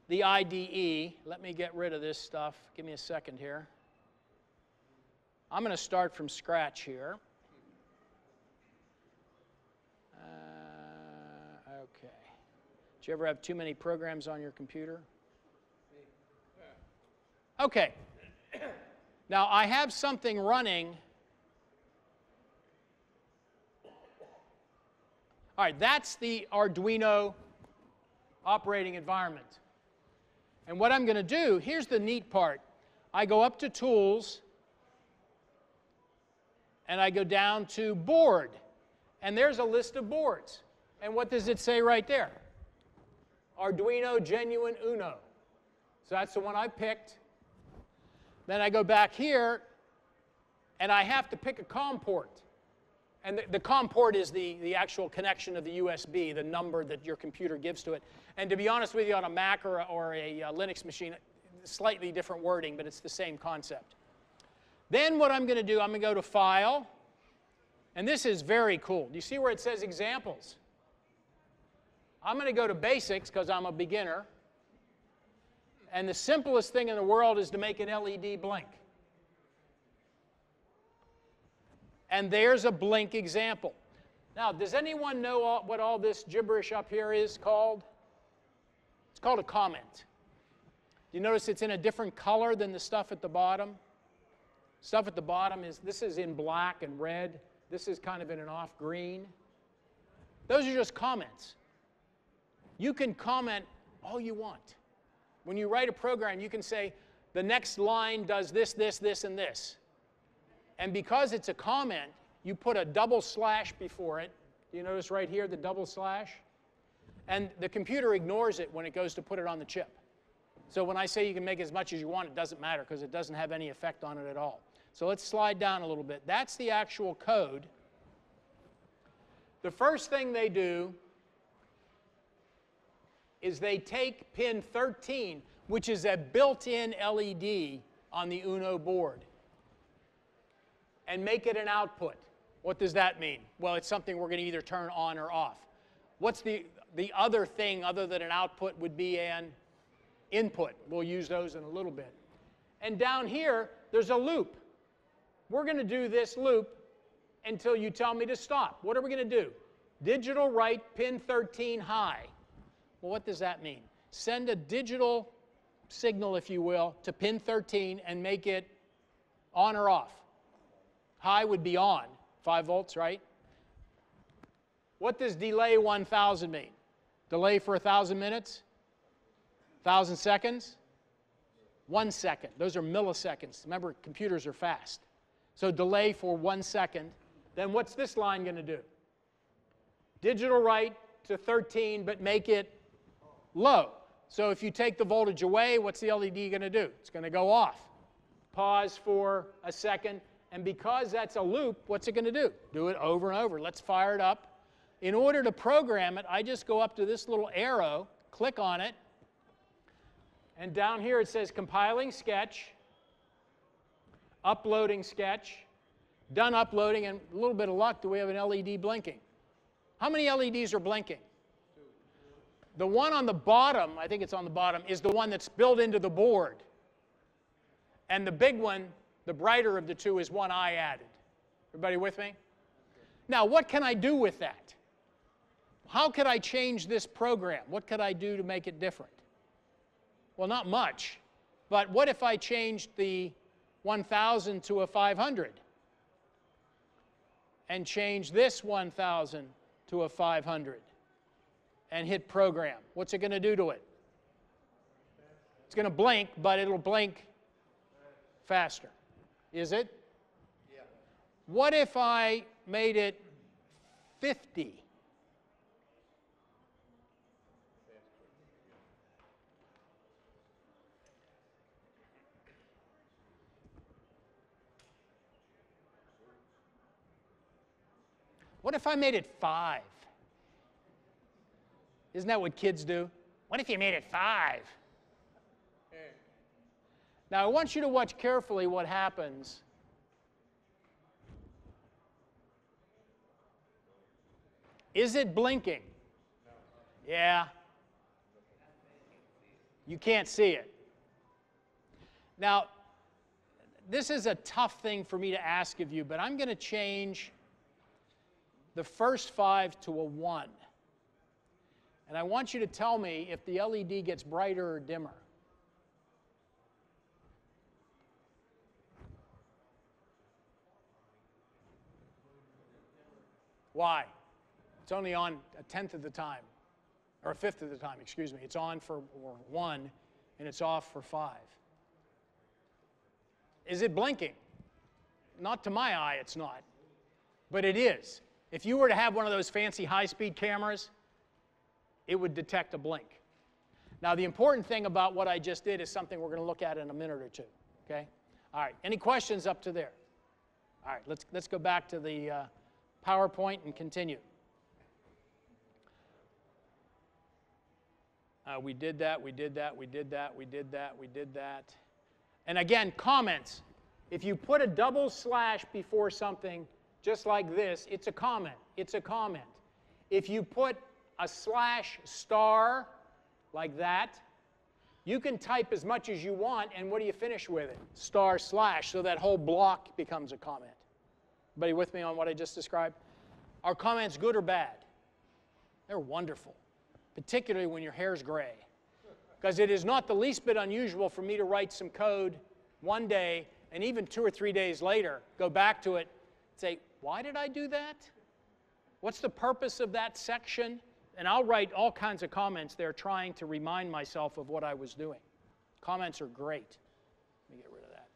the IDE. Let me get rid of this stuff. Give me a second here. I'm going to start from scratch here. OK. Did you ever have too many programs on your computer? OK. Now, I have something running. All right, that's the Arduino operating environment. And what I'm going to do, here's the neat part. I go up to Tools, and I go down to Board. And there's a list of boards. And what does it say right there? Arduino Genuine Uno. So that's the one I picked. Then I go back here, and I have to pick a COM port. And the COM port is the actual connection of the USB, the number that your computer gives to it. And to be honest with you, on a Mac or a Linux machine, slightly different wording, but it's the same concept. Then what I'm going to do, I'm going to go to File. And this is very cool. Do you see where it says Examples? I'm going to go to Basics because I'm a beginner. And the simplest thing in the world is to make an LED blink. And there's a blink example. Now, does anyone know what all this gibberish up here is called? It's called a comment. Do you notice it's in a different color than the stuff at the bottom? Stuff at the bottom this is in black and red. This is kind of in an off green. Those are just comments. You can comment all you want. When you write a program, you can say, the next line does this, this, this, and this. And because it's a comment, you put a double slash before it. Do you notice right here the double slash? And the computer ignores it when it goes to put it on the chip. So when I say you can make as much as you want, it doesn't matter because it doesn't have any effect on it at all. So let's slide down a little bit. That's the actual code. The first thing they do is they take pin 13, which is a built-in LED on the Uno board, and make it an output. What does that mean? Well, it's something we're going to either turn on or off. What's the other thing other than an output would be an input? We'll use those in a little bit. And down here, there's a loop. We're going to do this loop until you tell me to stop. What are we going to do? Digital write pin 13 high. Well, what does that mean? Send a digital signal, if you will, to pin 13 and make it on or off. High would be on, 5 volts, right? What does delay 1,000 mean? Delay for 1,000 minutes? 1,000 seconds? 1 second. Those are milliseconds. Remember, computers are fast. So delay for 1 second. Then what's this line going to do? Digital write to 13, but make it low. So if you take the voltage away, what's the LED going to do? It's going to go off. Pause for a second. And because that's a loop, what's it going to do? Do it over and over. Let's fire it up. In order to program it, I just go up to this little arrow, click on it, and down here it says compiling sketch, uploading sketch, done uploading, and a little bit of luck, do we have an LED blinking? How many LEDs are blinking? The one on the bottom, I think it's on the bottom, is the one that's built into the board. And the big one, the brighter of the two, is one I added. Everybody with me? Now, what can I do with that? How could I change this program? What could I do to make it different? Well, not much. But what if I changed the 1,000 to a 500? And changed this 1,000 to a 500? And hit program. What's it going to do to it? It's going to blink, but it'll blink faster. Is it? Yeah. What if I made it 50? What if I made it 5? Isn't that what kids do? What if you made it 5? Now, I want you to watch carefully what happens. Is it blinking? No. Yeah. You can't see it. Now, this is a tough thing for me to ask of you, but I'm going to change the first 5 to a 1. And I want you to tell me if the LED gets brighter or dimmer. Why? It's only on a tenth of the time, or a fifth of the time, excuse me. It's on for 1, and it's off for 5. Is it blinking? Not to my eye, it's not. But it is. If you were to have one of those fancy high-speed cameras, it would detect a blink. Now, the important thing about what I just did is something we're going to look at in a minute or two. Okay? All right. Any questions up to there? All right. Let's go back to the PowerPoint and continue. We did that. We did that. We did that. We did that. We did that. And again, comments. If you put a double slash before something just like this, it's a comment. It's a comment. If you put a slash star like that, you can type as much as you want, and what do you finish with it? Star slash, so that whole block becomes a comment. Everybody with me on what I just described? Are comments good or bad? They're wonderful, particularly when your hair's gray. Because it is not the least bit unusual for me to write some code one day, and even 2 or 3 days later, go back to it and say, why did I do that? What's the purpose of that section? And I'll write all kinds of comments there trying to remind myself of what I was doing. Comments are great. Let me get rid of that.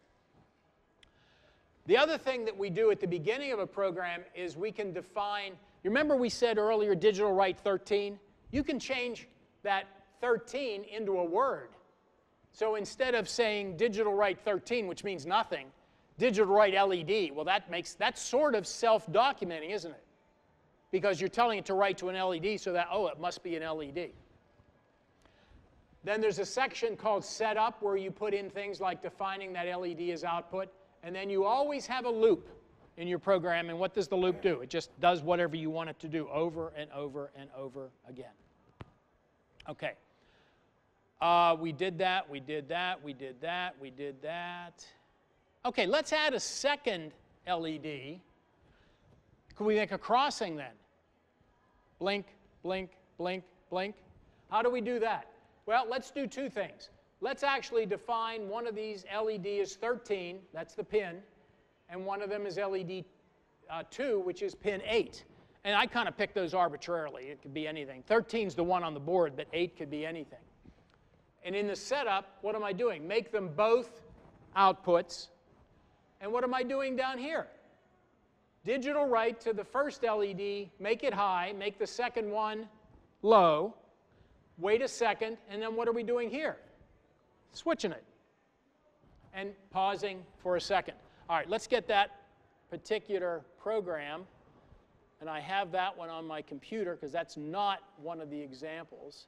The other thing that we do at the beginning of a program is we can define, you remember we said earlier digital write 13? You can change that 13 into a word. So instead of saying digital write 13, which means nothing, digital write LED, well that's sort of self-documenting, isn't it? Because you're telling it to write to an LED so that, oh, it must be an LED. Then there's a section called setup where you put in things like defining that LED as output. And then you always have a loop in your program. And what does the loop do? It just does whatever you want it to do over and over and over again. OK. We did that. We did that. We did that. We did that. OK, let's add a second LED. Could we make a crossing then? Blink, blink, blink, blink. How do we do that? Well, let's do 2 things. Let's actually define one of these LED as 13, that's the pin, and one of them is LED 2, which is pin 8. And I kind of picked those arbitrarily. It could be anything. 13 is the one on the board, but 8 could be anything. And in the setup, what am I doing? Make them both outputs. And what am I doing down here? Digital write to the first LED, make it high, make the second one low, wait a second, and then what are we doing here? Switching it and pausing for a second. All right, let's get that particular program, and I have that one on my computer because that's not one of the examples.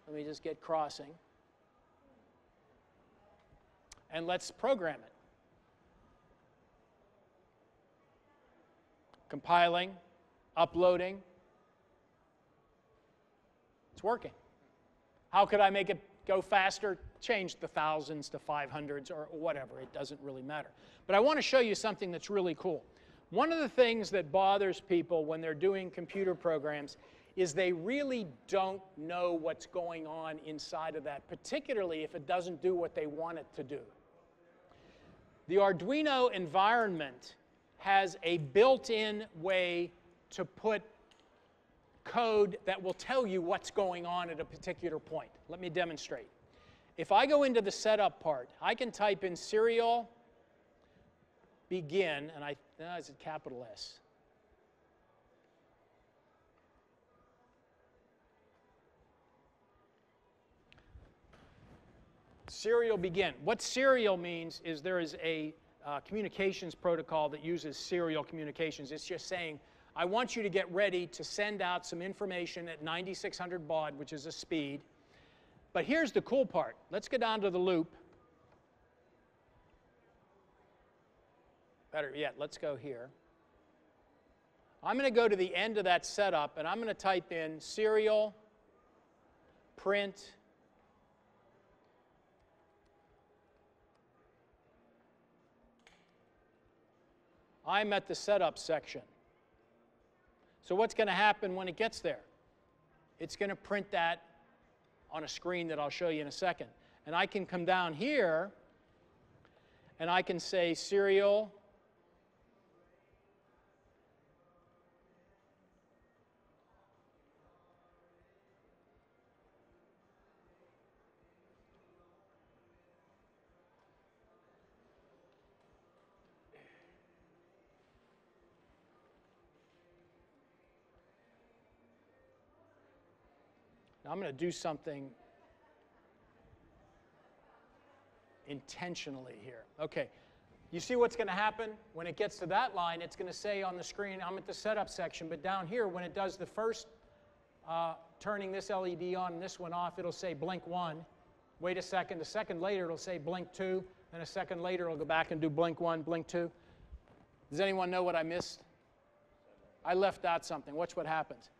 Let me just get crossing. And let's program it. Compiling, uploading. It's working. How could I make it go faster? Change the thousands to 500s or whatever. It doesn't really matter. But I want to show you something that's really cool. One of the things that bothers people when they're doing computer programs is they really don't know what's going on inside of that, particularly if it doesn't do what they want it to do. The Arduino environment has a built-in way to put code that will tell you what's going on at a particular point. Let me demonstrate. If I go into the setup part, I can type in serial begin, and is it capital S? Serial begin. What serial means is there is a communications protocol that uses serial communications. It's just saying, I want you to get ready to send out some information at 9600 baud, which is a speed. But here's the cool part. Let's get down to the loop. Better yet, let's go here. I'm going to go to the end of that setup, and I'm going to type in serial print I'm at the setup section. So what's going to happen when it gets there? It's going to print that on a screen that I'll show you in a second. And I can come down here, and I can say serial Now I'm going to do something intentionally here. Okay. You see what's going to happen? When it gets to that line, it's going to say on the screen, I'm at the setup section. But down here, when it does the first turning this LED on and this one off, it'll say blink 1. Wait a second. A second later, it'll say blink 2. Then a second later, it'll go back and do blink 1, blink 2. Does anyone know what I missed? I left out something. Watch what happens.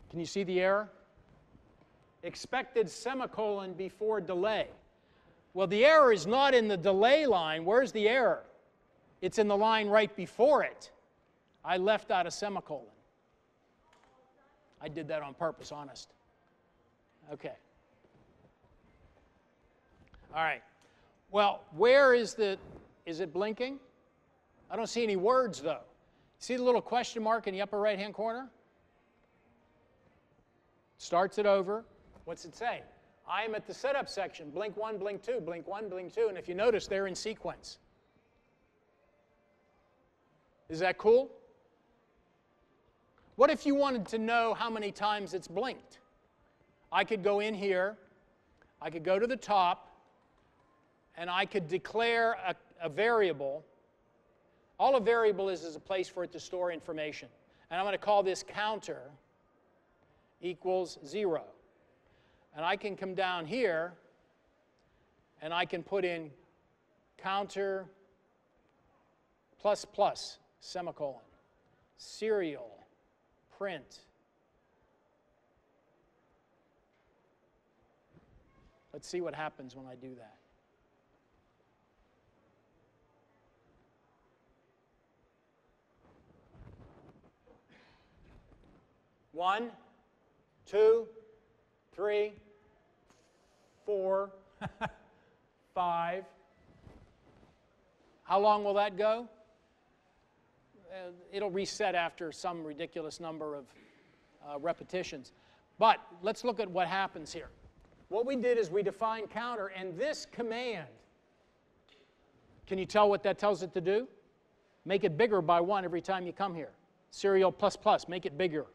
Can you see the error? Expected semicolon before delay. Well, the error is not in the delay line. Where's the error? It's in the line right before it. I left out a semicolon. I did that on purpose, honest. Okay. All right. Well, where is it blinking? I don't see any words, though. See the little question mark in the upper right-hand corner? Starts it over. What's it say? I am at the setup section. Blink 1, blink 2, blink 1, blink 2. And if you notice, they're in sequence. Is that cool? What if you wanted to know how many times it's blinked? I could go in here, I could go to the top, and I could declare a variable. All a variable is a place for it to store information. And I'm going to call this counter equals 0. And I can come down here, and I can put in counter plus plus, semicolon, serial, print. Let's see what happens when I do that. One, 2, 3, 4, 5. How long will that go? It'll reset after some ridiculous number of repetitions. But let's look at what happens here. What we did is we defined counter, and this command, can you tell what that tells it to do? Make it bigger by 1 every time you come here. Serial plus plus, make it bigger.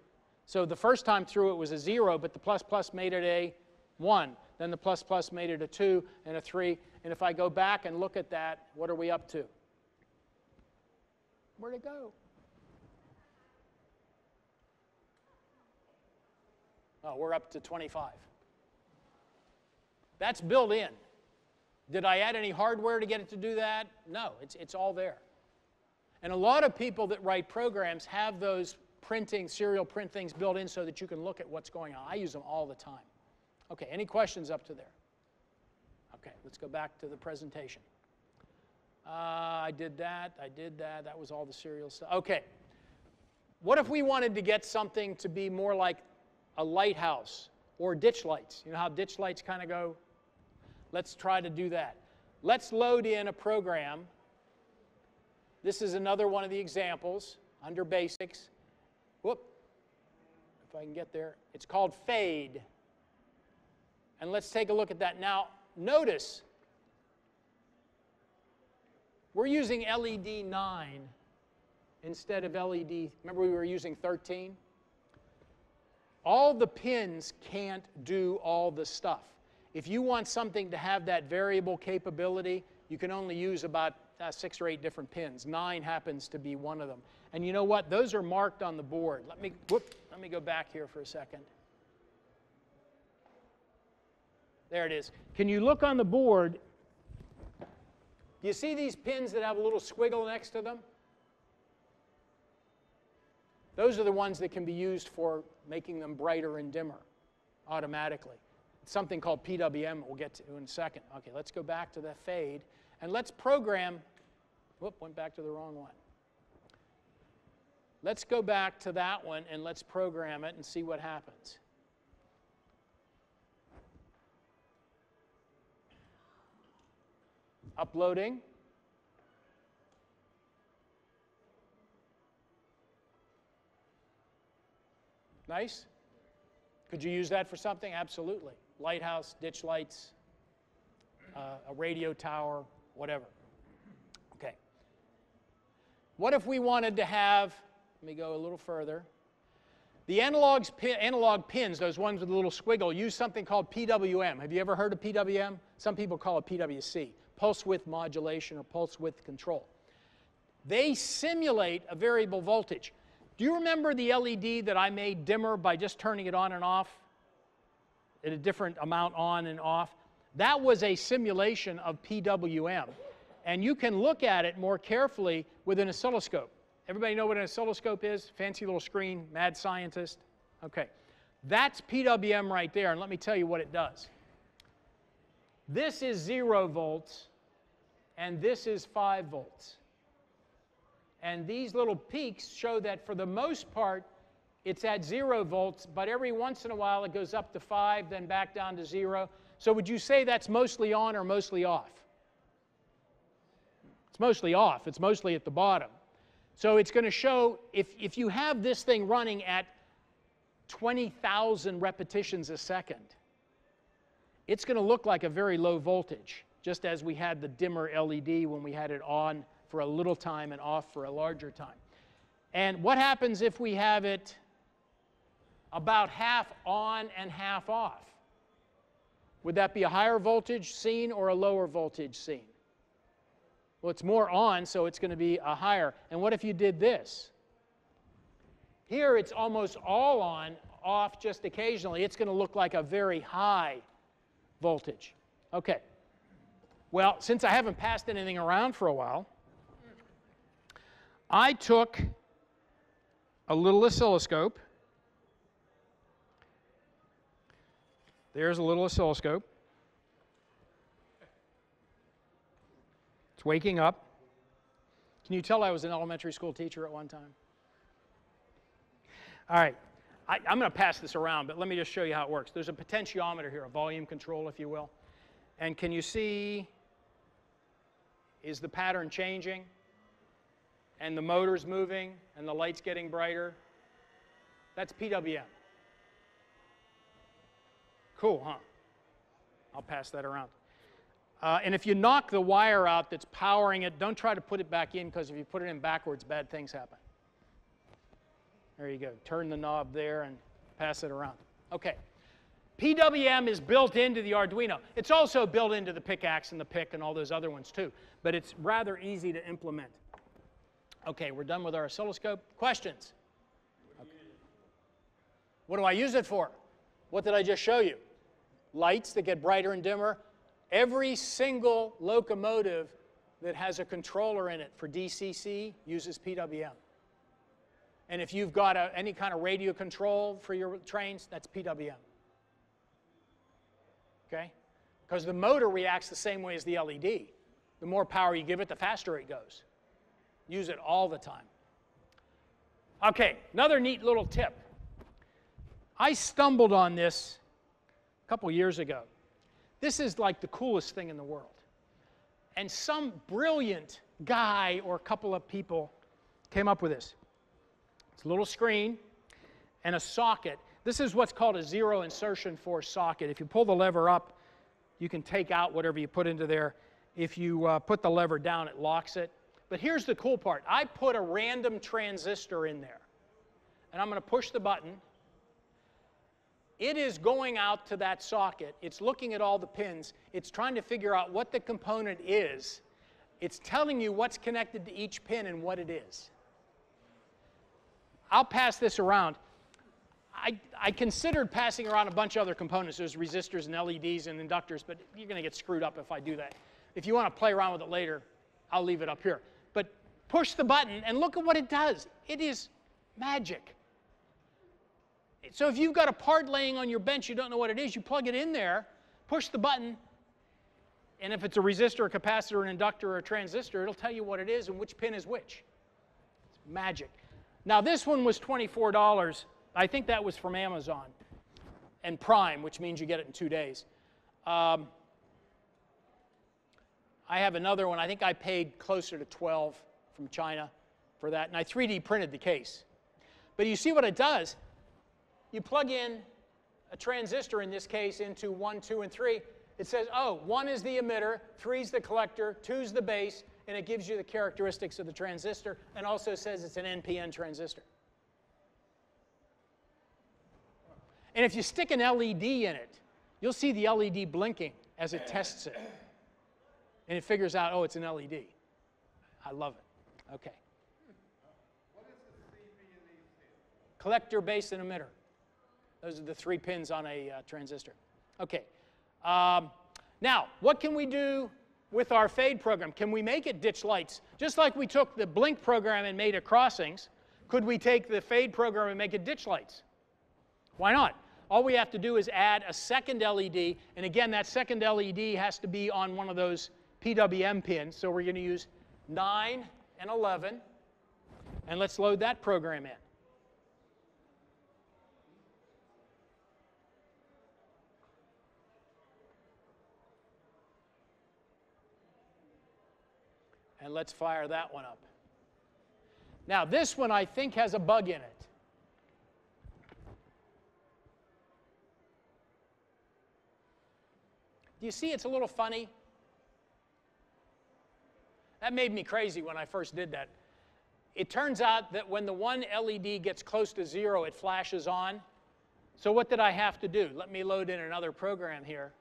So the first time through it was a 0, but the plus plus made it a 1. Then the plus plus made it a 2 and a 3. And if I go back and look at that, what are we up to? Where'd it go? Oh, we're up to 25. That's built in. Did I add any hardware to get it to do that? No, it's all there. And a lot of people that write programs have those printing, serial print things built in so that you can look at what's going on. I use them all the time. Okay, any questions up to there? Okay, let's go back to the presentation. I did that, that was all the serial stuff. Okay, what if we wanted to get something to be more like a lighthouse or ditch lights? You know how ditch lights kind of go? Let's try to do that. Let's load in a program. This is another one of the examples under basics. Whoop, if I can get there. It's called fade. And let's take a look at that. Now, notice, we're using LED 9 instead of LED. Remember we were using 13? All the pins can't do all the stuff. If you want something to have that variable capability, you can only use about 6 or 8 different pins. 9 happens to be one of them. And you know what? Those are marked on the board. Let me go back here for a second. There it is. Can you look on the board? Do you see these pins that have a little squiggle next to them? Those are the ones that can be used for making them brighter and dimmer automatically. It's something called PWM we'll get to in a second. Okay, let's go back to the fade. And let's program, whoop, went back to the wrong one. Let's go back to that one and let's program it and see what happens. Uploading. Nice? Could you use that for something? Absolutely. Lighthouse, ditch lights, a radio tower, whatever. Okay. What if we wanted to have, let me go a little further. The analog pins, those ones with the little squiggle, use something called PWM. Have you ever heard of PWM? Some people call it PWC, pulse width modulation or pulse width control. They simulate a variable voltage. Do you remember the LED that I made dimmer by just turning it on and off at a different amount on and off? That was a simulation of PWM. And you can look at it more carefully with an oscilloscope. Everybody know what an oscilloscope is? Fancy little screen, mad scientist? Okay. That's PWM right there, and let me tell you what it does. This is 0 volts, and this is 5 volts. And these little peaks show that for the most part, it's at 0 volts, but every once in a while it goes up to 5, then back down to 0. So would you say that's mostly on or mostly off? It's mostly off. It's mostly at the bottom. So it's going to show, if you have this thing running at 20,000 repetitions a second, it's going to look like a very low voltage, just as we had the dimmer LED when we had it on for a little time and off for a larger time. And what happens if we have it about half on and half off? Would that be a higher voltage scene or a lower voltage scene? Well, it's more on, so it's going to be a higher. And what if you did this? Here it's almost all on, off just occasionally. It's going to look like a very high voltage. Okay. Well, since I haven't passed anything around for a while, I took a little oscilloscope. There's a little oscilloscope. It's waking up. Can you tell I was an elementary school teacher at one time? All right. I'm going to pass this around, but let me just show you how it works. There's a potentiometer here, a volume control, if you will. And can you see, is the pattern changing? And the motor's moving, and the light's getting brighter? That's PWM. Cool, huh? I'll pass that around. And if you knock the wire out that's powering it, don't try to put it back in, because if you put it in backwards, bad things happen. There you go. Turn the knob there and pass it around. Okay. PWM is built into the Arduino. It's also built into the Pickaxe and the PIC and all those other ones too, but it's rather easy to implement. Okay, we're done with our oscilloscope. Questions? Okay. What do I use it for? What did I just show you? Lights that get brighter and dimmer. Every single locomotive that has a controller in it for DCC uses PWM. And if you've got any kind of radio control for your trains, that's PWM. Okay? Because the motor reacts the same way as the LED. The more power you give it, the faster it goes. Use it all the time. Okay, another neat little tip. I stumbled on this a couple years ago. This is like the coolest thing in the world. And some brilliant guy or a couple of people came up with this. It's a little screen and a socket. This is what's called a zero insertion force socket. If you pull the lever up, you can take out whatever you put into there. If you put the lever down, it locks it. But here's the cool part. I put a random transistor in there. And I'm going to push the button. It is going out to that socket. It's looking at all the pins. It's trying to figure out what the component is. It's telling you what's connected to each pin and what it is. I'll pass this around. I considered passing around a bunch of other components. There's resistors and LEDs and inductors, but you're going to get screwed up if I do that. If you want to play around with it later, I'll leave it up here. But push the button and look at what it does. It is magic. So if you've got a part laying on your bench, you don't know what it is, you plug it in there, push the button, and if it's a resistor, a capacitor, an inductor, or a transistor, it'll tell you what it is and which pin is which. It's magic. Now this one was $24. I think that was from Amazon and Prime, which means you get it in 2 days. I have another one. I think I paid closer to 12 from China for that, and I 3D printed the case. But you see what it does? You plug in a transistor, in this case, into 1, 2, and 3. It says, oh, 1 is the emitter, 3 is the collector, 2 is the base, and it gives you the characteristics of the transistor, and also says it's an NPN transistor. And if you stick an LED in it, you'll see the LED blinking as it tests it. And it figures out, oh, it's an LED. I love it. Okay. What is the CV in these here? Collector, base, and emitter. Those are the 3 pins on a transistor. Okay. Now, what can we do with our fade program? Can we make it ditch lights? Just like we took the blink program and made it crossings, could we take the fade program and make it ditch lights? Why not? All we have to do is add a second LED, and again, that second LED has to be on one of those PWM pins, so we're going to use 9 and 11, and let's load that program in. And let's fire that one up. Now, this one I think has a bug in it. Do you see it's a little funny? That made me crazy when I first did that. It turns out that when the one LED gets close to 0, it flashes on. So what did I have to do? Let me load in another program here.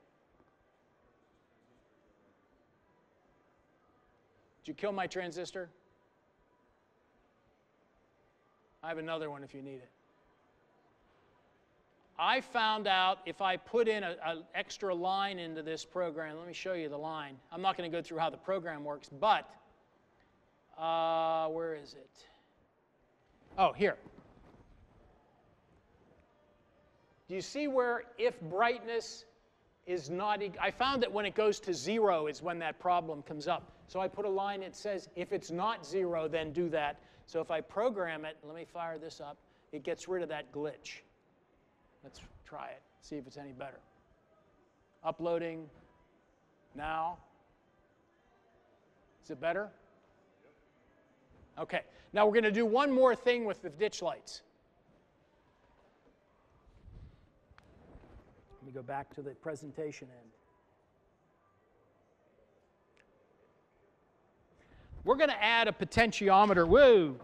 Did you kill my transistor? I have another one if you need it. I found out if I put in an extra line into this program, let me show you the line. I'm not going to go through how the program works, but where is it? Oh, here. Do you see where if brightness is not, I found that when it goes to 0 is when that problem comes up. So I put a line that says if it's not 0, then do that. So if I program it, let me fire this up, it gets rid of that glitch. Let's try it, see if it's any better. Uploading now. Is it better? Okay, now we're going to do one more thing with the ditch lights. Let me go back to the presentation end. We're going to add a potentiometer. Whoa!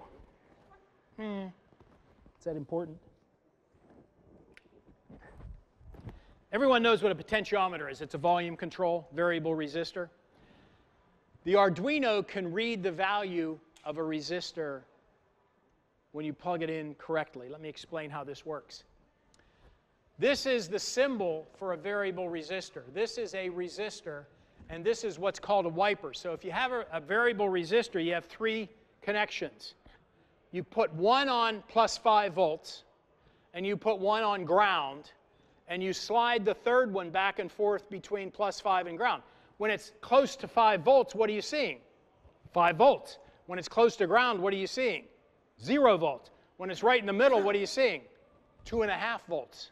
Is that important? Everyone knows what a potentiometer is. It's a volume control, variable resistor. The Arduino can read the value of a resistor when you plug it in correctly. Let me explain how this works. This is the symbol for a variable resistor. This is a resistor, and this is what's called a wiper. So if you have a variable resistor, you have 3 connections. You put one on plus 5 volts, and you put one on ground, and you slide the third one back and forth between plus 5 and ground. When it's close to 5 volts, what are you seeing? 5 volts. When it's close to ground, what are you seeing? 0 volts. When it's right in the middle, what are you seeing? 2.5 volts.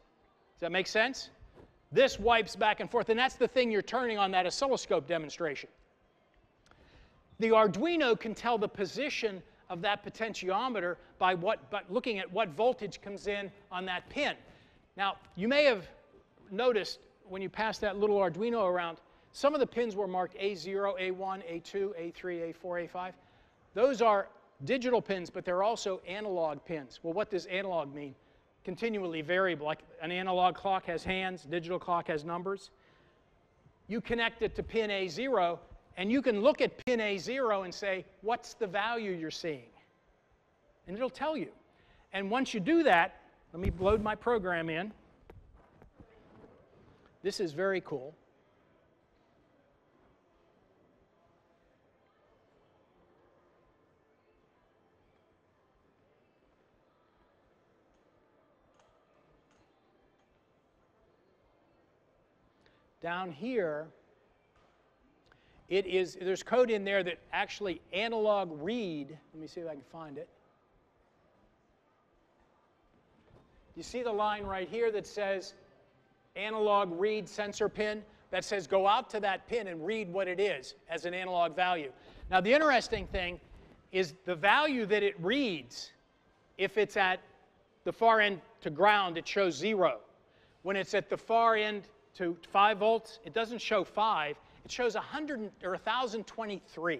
Does that make sense? This wipes back and forth, and that's the thing you're turning on that oscilloscope demonstration. The Arduino can tell the position of that potentiometer by looking at what voltage comes in on that pin. Now, you may have noticed when you pass that little Arduino around, some of the pins were marked A0, A1, A2, A3, A4, A5. Those are digital pins, but they're also analog pins. Well, what does analog mean? Continually variable. Like an analog clock has hands, digital clock has numbers. You connect it to pin A0, and you can look at pin A0 and say, what's the value you're seeing? And it'll tell you. And once you do that, let me load my program in. This is very cool. Down here, there's code in there that actually analog read. Let me see if I can find it. You see the line right here that says analog read sensor pin? That says go out to that pin and read what it is as an analog value. Now the interesting thing is the value that it reads, if it's at the far end to ground, it shows 0. When it's at the far end to 5 volts, it doesn't show 5, it shows 1023.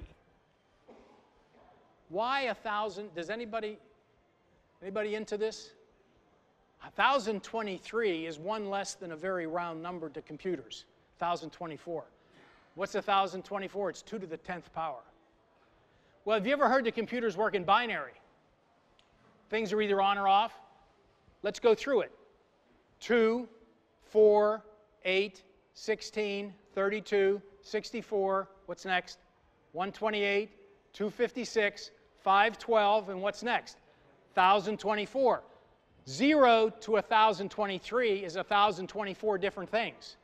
Why 1,000? Does anybody into this? 1,023 is one less than a very round number to computers, 1,024. What's 1,024? It's 2 to the 10th power. Well, have you ever heard that computers work in binary? Things are either on or off. Let's go through it. 2, 4, 8, 16, 32, 64. What's next? 128, 256, 512, and what's next? 1,024. 0 to 1,023 is 1,024 different things.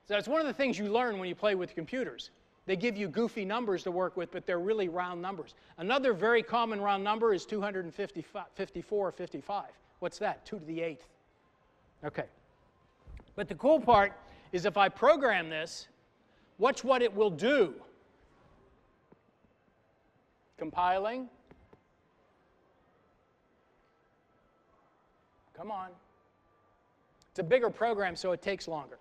So it's one of the things you learn when you play with computers. They give you goofy numbers to work with, but they're really round numbers. Another very common round number is 254 or 55. What's that? 2 to the 8th. Okay. But the cool part is if I program this, watch what it will do. Compiling. Come on. It's a bigger program, so it takes longer.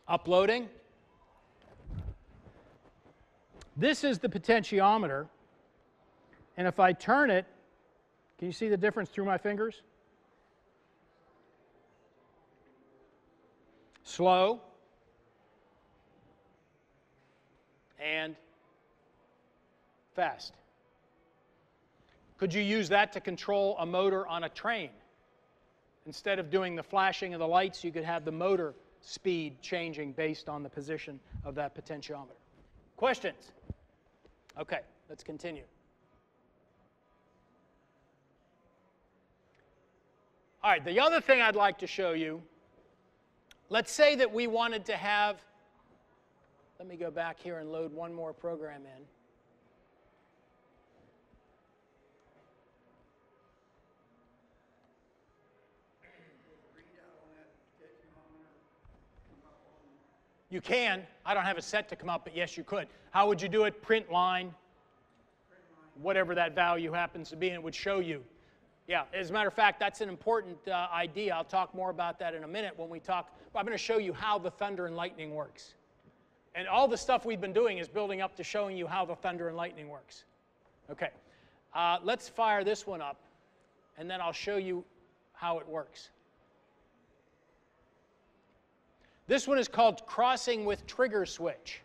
Uploading. This is the potentiometer. And if I turn it, can you see the difference through my fingers? Slow. And fast. Could you use that to control a motor on a train? Instead of doing the flashing of the lights, you could have the motor speed changing based on the position of that potentiometer. Questions? Okay, let's continue. All right, the other thing I'd like to show you, let's say that we wanted to have, let me go back here and load one more program in. You can. I don't have it set to come up, but yes, you could. How would you do it? Print line, whatever that value happens to be, and it would show you. Yeah, as a matter of fact, that's an important idea. I'll talk more about that in a minute when we talk. I'm going to show you how the thunder and lightning works. And all the stuff we've been doing is building up to showing you how the thunder and lightning works. Okay, let's fire this one up, and then I'll show you how it works. This one is called Crossing with Trigger Switch.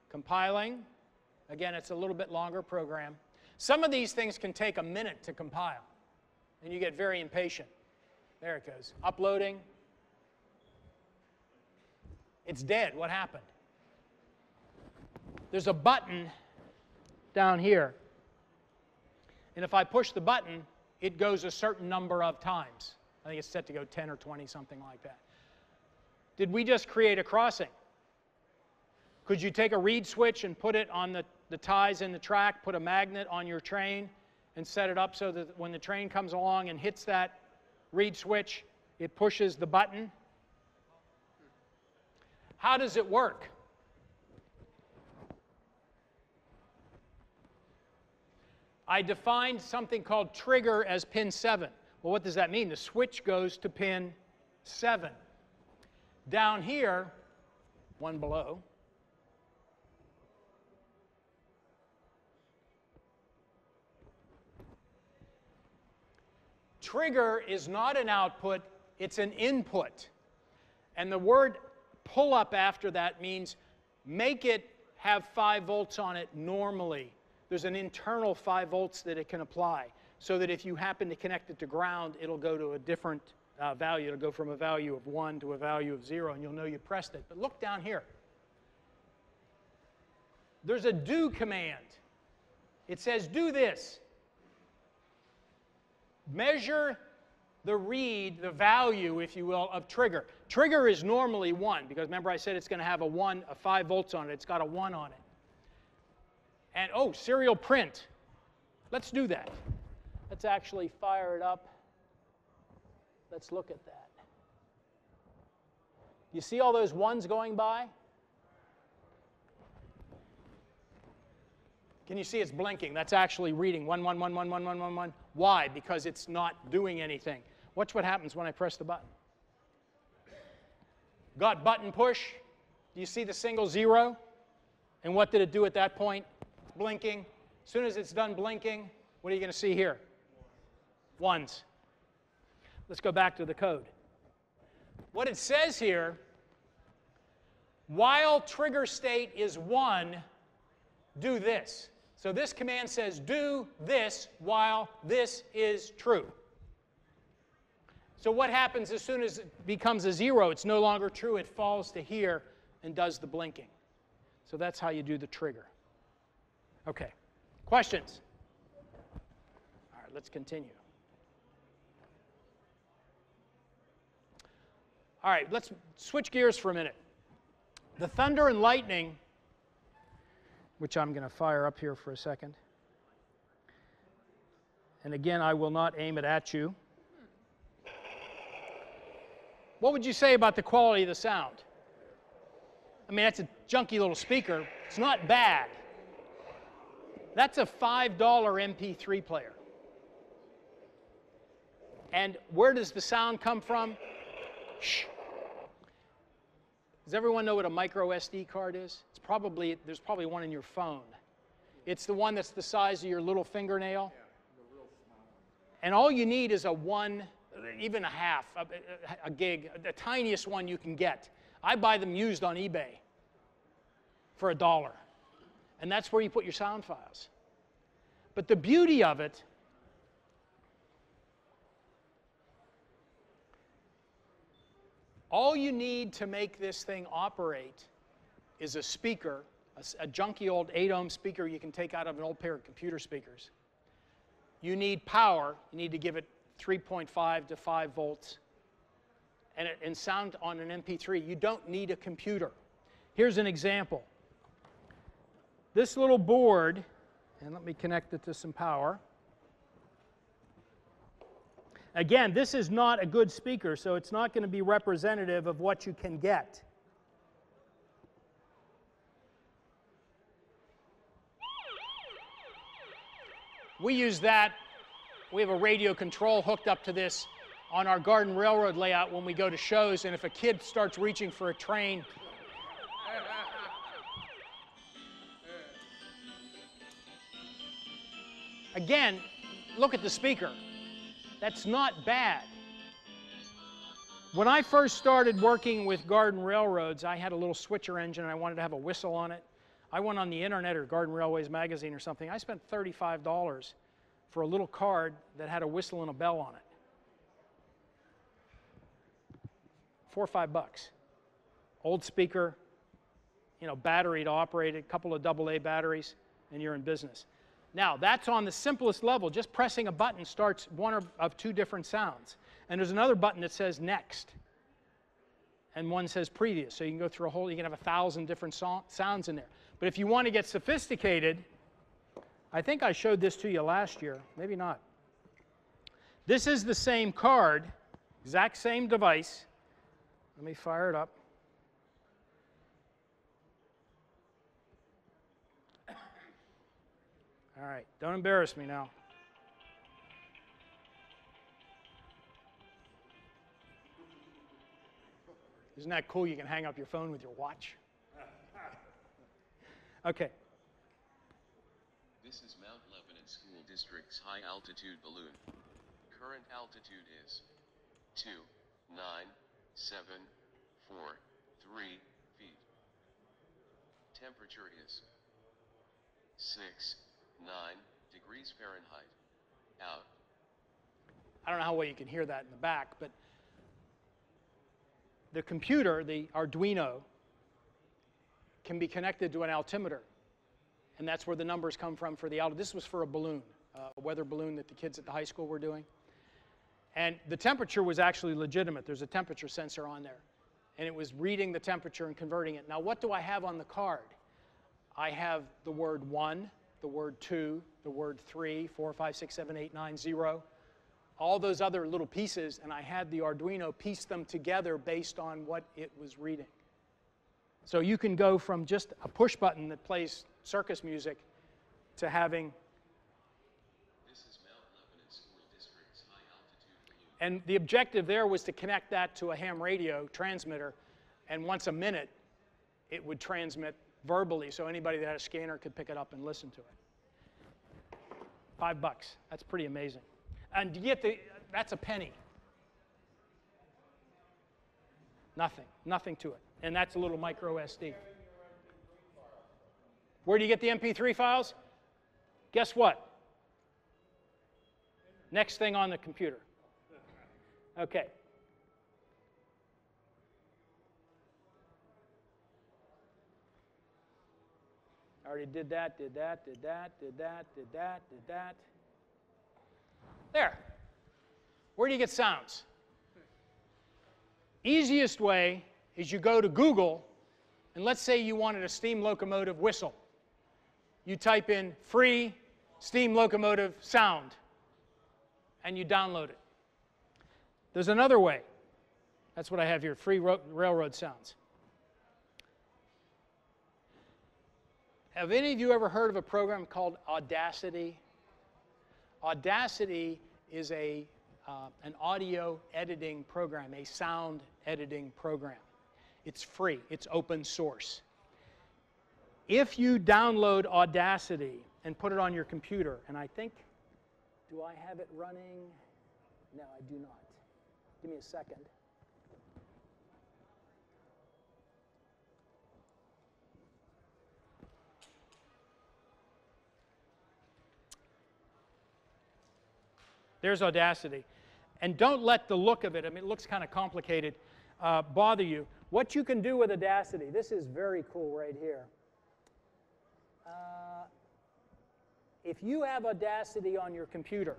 Compiling. Again, it's a little bit longer program. Some of these things can take a minute to compile, and you get very impatient. There it goes. Uploading. It's dead. What happened? There's a button down here, and if I push the button, it goes a certain number of times. I think it's set to go 10 or 20, something like that. Did we just create a crossing? Could you take a reed switch and put it on the ties in the track, put a magnet on your train, and set it up so that when the train comes along and hits that reed switch, it pushes the button? How does it work? I defined something called trigger as pin 7. Well, what does that mean? The switch goes to pin 7. Down here, one below, trigger is not an output, it's an input. And the word pull up after that means make it have 5 volts on it normally. There's an internal 5 volts that it can apply, so that if you happen to connect it to ground, it'll go to a different value. It'll go from a value of 1 to a value of 0, and you'll know you pressed it. But look down here. There's a do command. It says do this. Measure the read, the value, if you will, of trigger. Trigger is normally 1, because remember I said it's going to have a 5 volts on it. It's got a 1 on it. And, oh, serial print. Let's do that. Let's actually fire it up. Let's look at that. You see all those 1s going by? Can you see it's blinking? That's actually reading 1, 1, 1, 1, 1, 1, 1, 1. Why? Because it's not doing anything. Watch what happens when I press the button. Got button push. Do you see the single 0? And what did it do at that point? Blinking. As soon as it's done blinking, what are you going to see here? Ones. Let's go back to the code. What it says here, while trigger state is 1, do this. So this command says do this while this is true. So what happens as soon as it becomes a 0? It's no longer true. It falls to here and does the blinking. So that's how you do the trigger. Okay. Questions? All right, let's continue. All right, let's switch gears for a minute. The thunder and lightning, which I'm going to fire up here for a second. And again, I will not aim it at you. What would you say about the quality of the sound? I mean, that's a junky little speaker. It's not bad. That's a $5 MP3 player. And where does the sound come from? Shh. Does everyone know what a micro SD card is? It's probably, there's probably one in your phone. It's the one that's the size of your little fingernail. And all you need is a 1, even a half, a gig, the tiniest one you can get. I buy them used on eBay for $1. And that's where you put your sound files. But the beauty of it, all you need to make this thing operate is a speaker, a junky old 8-ohm speaker you can take out of an old pair of computer speakers. You need power. You need to give it 3.5 to 5 volts. And sound on an MP3. You don't need a computer. Here's an example. This little board, and let me connect it to some power. Again, this is not a good speaker, so it's not going to be representative of what you can get. We use that. We have a radio control hooked up to this on our Garden Railroad layout when we go to shows, and if a kid starts reaching for a train, again, look at the speaker. That's not bad. When I first started working with Garden Railroads, I had a little switcher engine and I wanted to have a whistle on it. I went on the internet or Garden Railways magazine or something. I spent $35 for a little card that had a whistle and a bell on it. $4 or $5. Old speaker, you know, battery to operate it, a couple of AA batteries, and you're in business. Now, that's on the simplest level. Just pressing a button starts one of 2 different sounds. And there's another button that says next. And one says previous. So you can go through a whole, you can have 1,000 different sounds in there. But if you want to get sophisticated, I think I showed this to you last year. Maybe not. This is the same card, exact same device. Let me fire it up. All right, don't embarrass me now. Isn't that cool? You can hang up your phone with your watch. Okay. This is Mount Lebanon School District's high altitude balloon. Current altitude is 2,9,7,4,3 feet. Temperature is 6,9 degrees Fahrenheit. Out. I don't know how well you can hear that in the back, but the computer, the Arduino, can be connected to an altimeter. And that's where the numbers come from for the altitude. This was for a balloon, a weather balloon that the kids at the high school were doing. And the temperature was actually legitimate. There's a temperature sensor on there. And it was reading the temperature and converting it. Now, what do I have on the card? I have the word 1, the word 2, the word 3, 4, 5, 6, 7, 8, 9, 0. All those other little pieces, and I had the Arduino piece them together based on what it was reading. So you can go from just a push button that plays circus music to having. This is Mount Lebanon School District's high altitude balloon. And the objective there was to connect that to a ham radio transmitter, and once a minute, it would transmit verbally so anybody that had a scanner could pick it up and listen to it. $5. That's pretty amazing. And you get that's a penny. Nothing to it. And that's a little micro SD. Where do you get the MP3 files? Guess what? Next thing on the computer. Okay. I already did that. There. Where do you get sounds? Easiest way is you go to Google, and let's say you wanted a steam locomotive whistle. You type in free steam locomotive sound, and you download it. There's another way. That's what I have here, free railroad sounds. Have any of you ever heard of a program called Audacity? Audacity is an audio editing program, a sound editing program. It's free. It's open source. If you download Audacity and put it on your computer, and I think, do I have it running? No, I do not. Give me a second. There's Audacity. And don't let the look of it, I mean, it looks kind of complicated, bother you. What you can do with Audacity, this is very cool right here. If you have Audacity on your computer,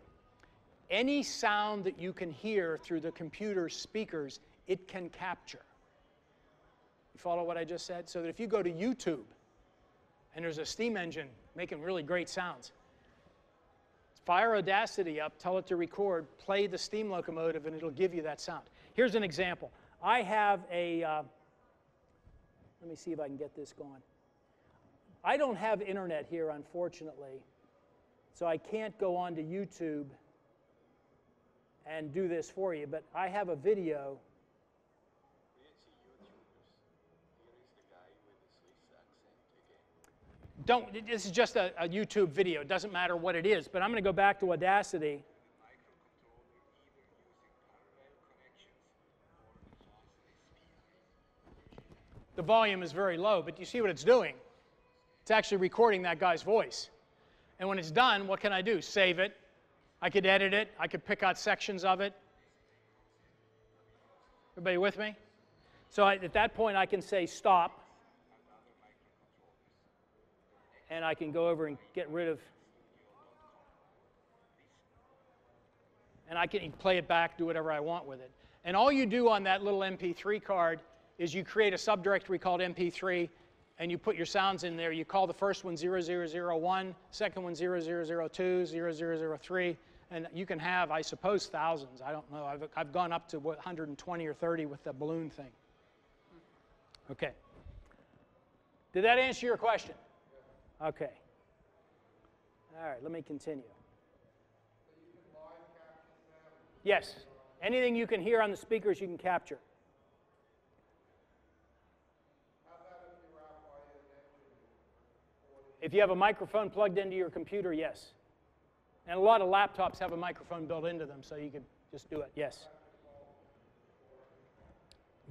any sound that you can hear through the computer's speakers, it can capture. You follow what I just said? So that if you go to YouTube and there's a steam engine making really great sounds, fire Audacity up, tell it to record, play the steam locomotive, and it'll give you that sound. Here's an example. I have a, let me see if I can get this going. I don't have internet here, unfortunately, so I can't go onto YouTube and do this for you, but I have a video. This is just a YouTube video. It doesn't matter what it is, but I'm going to go back to Audacity. The volume is very low, but you see what it's doing? It's actually recording that guy's voice. And when it's done, what can I do? Save it. I could edit it. I could pick out sections of it. Everybody with me? So at that point, I can say stop. And I can go over and get rid of, and I can play it back, do whatever I want with it. And all you do on that little MP3 card is you create a subdirectory called MP3, and you put your sounds in there. You call the first one 0001, second one 0002, 0003, and you can have, I suppose, thousands. I don't know. I've gone up to 120 or 30 with the balloon thing. Okay. Did that answer your question? Okay. All right, let me continue. Yes. Anything you can hear on the speakers, you can capture. If you have a microphone plugged into your computer, yes. And a lot of laptops have a microphone built into them, so you could just do it, yes.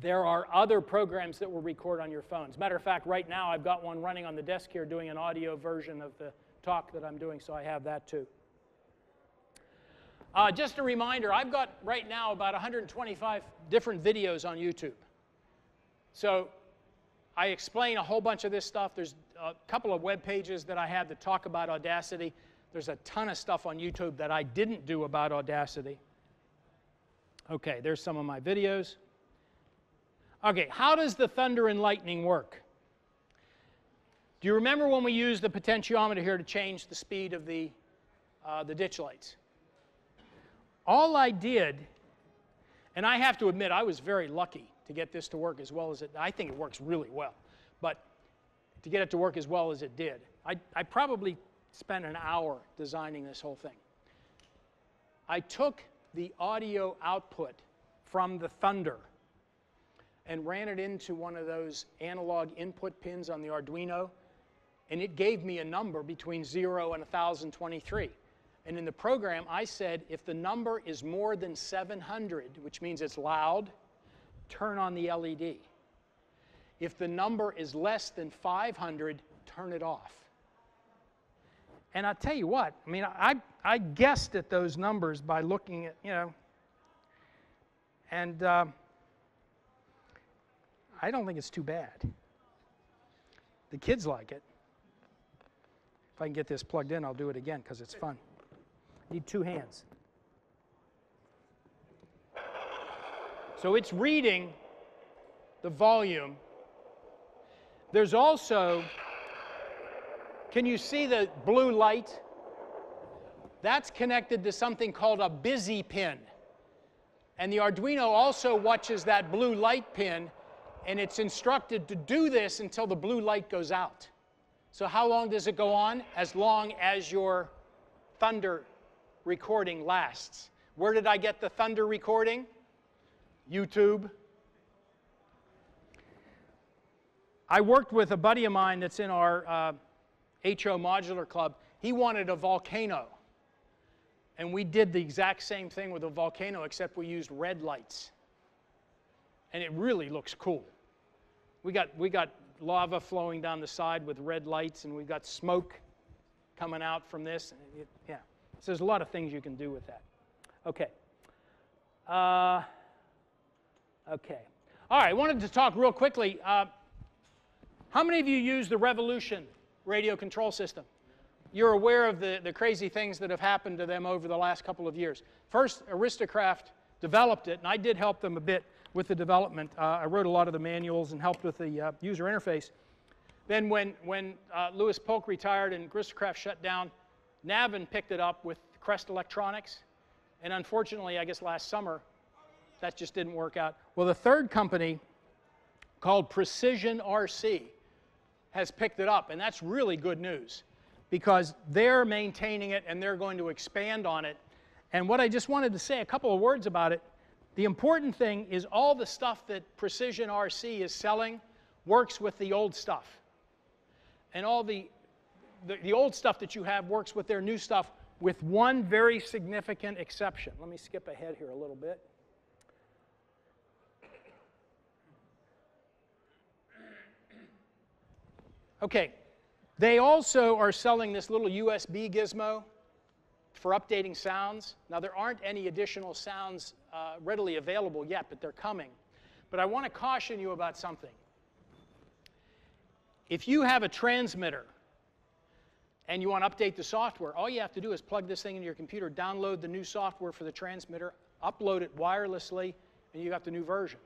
There are other programs that will record on your phone. As a matter of fact, right now I've got one running on the desk here doing an audio version of the talk that I'm doing, so I have that too. Just a reminder, I've got right now about 125 different videos on YouTube. So I explain a whole bunch of this stuff. There's a couple of web pages that I have that talk about Audacity. There's a ton of stuff on YouTube that I didn't do about Audacity. Okay, there's some of my videos. Okay, how does the thunder and lightning work? Do you remember when we used the potentiometer here to change the speed of the ditch lights? All I did, and I have to admit I was very lucky to get this to work as well as it, I think it works really well, but to get it to work as well as it did. I probably spent an hour designing this whole thing. I took the audio output from the thunder and ran it into one of those analog input pins on the Arduino, and it gave me a number between 0 and 1023. And in the program, I said, if the number is more than 700, which means it's loud, turn on the LED. If the number is less than 500, turn it off. And I'll tell you what, I mean, I guessed at those numbers by looking at, you know, and I don't think it's too bad. The kids like it. If I can get this plugged in, I'll do it again because it's fun. Need 2 hands. So it's reading the volume. There's also, can you see the blue light? That's connected to something called a busy pin. And the Arduino also watches that blue light pin, and it's instructed to do this until the blue light goes out. So how long does it go on? As long as your Thunder recording lasts. Where did I get the Thunder recording? YouTube. I worked with a buddy of mine that's in our HO Modular Club. He wanted a volcano. And we did the exact same thing with a volcano, except we used red lights. And it really looks cool. We got lava flowing down the side with red lights, and we've got smoke coming out from this. And yeah. So there's a lot of things you can do with that. Okay. Okay. All right, I wanted to talk real quickly. How many of you use the Revolution radio control system? You're aware of the crazy things that have happened to them over the last couple of years. First, Aristocraft developed it, and I did help them a bit with the development. I wrote a lot of the manuals and helped with the user interface. Then when Louis Polk retired and Aristocraft shut down, Navin picked it up with Crest Electronics, and unfortunately, I guess last summer, that just didn't work out. Well, the third company, called Precision RC, has picked it up, and that's really good news because they're maintaining it and they're going to expand on it. And what I just wanted to say, a couple of words about it, the important thing is all the stuff that Precision RC is selling works with the old stuff. And all the old stuff that you have works with their new stuff, with one very significant exception. Let me skip ahead here a little bit. Okay, they also are selling this little USB gizmo for updating sounds. Now, there aren't any additional sounds readily available yet, but they're coming. But I want to caution you about something. If you have a transmitter and you want to update the software, all you have to do is plug this thing into your computer, download the new software for the transmitter, upload it wirelessly, and you got the new version.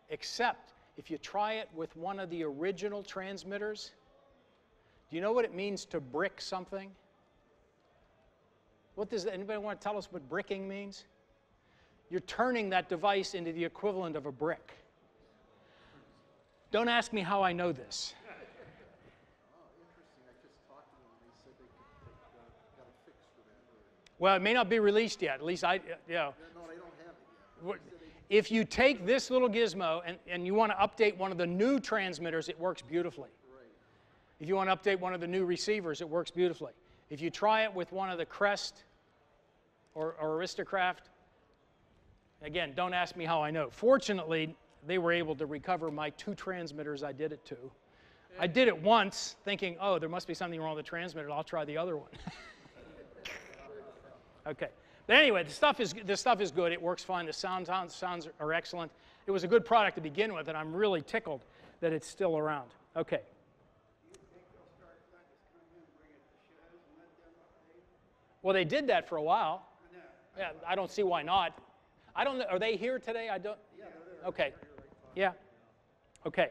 Except if you try it with one of the original transmitters, do you know what it means to brick something? What does anybody want to tell us what bricking means? You're turning that device into the equivalent of a brick. Don't ask me how I know this. Well, it may not be released yet. At least I, you know. No, they don't have it yet. If you take this little gizmo and you want to update one of the new transmitters, it works beautifully. Right. If you want to update one of the new receivers, it works beautifully. If you try it with one of the Crest or Aristocraft, again, don't ask me how I know. Fortunately, they were able to recover my 2 transmitters I did it to. I did it once thinking, oh, there must be something wrong with the transmitter. I'll try the other one. Okay. But anyway, the stuff is good. It works fine. The sounds are excellent. It was a good product to begin with, and I'm really tickled that it's still around. Okay. Well, they did that for a while. Yeah, I don't see why not. I don't know. Are they here today? I don't. Yeah, they're there. Okay. Yeah. Okay.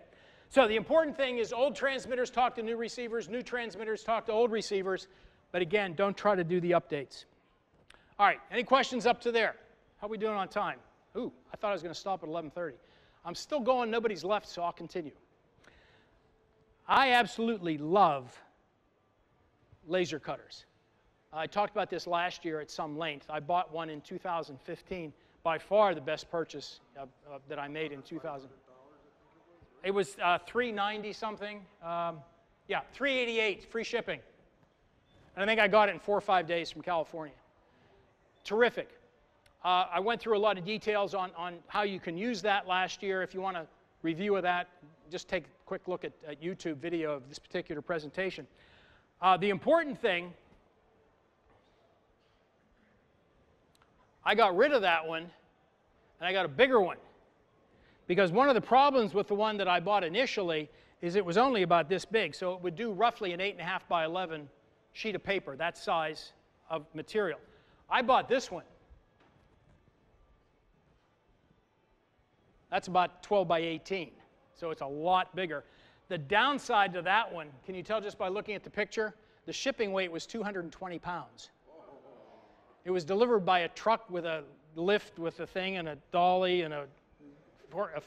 So the important thing is old transmitters talk to new receivers, new transmitters talk to old receivers. But again, don't try to do the updates. All right, any questions up to there? How are we doing on time? Ooh, I thought I was going to stop at 11:30. I'm still going, nobody's left, so I'll continue. I absolutely love laser cutters. I talked about this last year at some length. I bought one in 2015, by far the best purchase that I made in 2000. It was $390 something. Yeah, $388, free shipping. And I think I got it in 4 or 5 days from California. Terrific. I went through a lot of details on how you can use that last year. If you want a review of that, just take a quick look at YouTube video of this particular presentation. The important thing, I got rid of that one, and I got a bigger one. Because one of the problems with the one that I bought initially is it was only about this big. So it would do roughly an 8.5 by 11 sheet of paper, that size of material. I bought this one. That's about 12 by 18. So it's a lot bigger. The downside to that one, can you tell just by looking at the picture? The shipping weight was 220 pounds. It was delivered by a truck with a lift with a thing and a dolly and a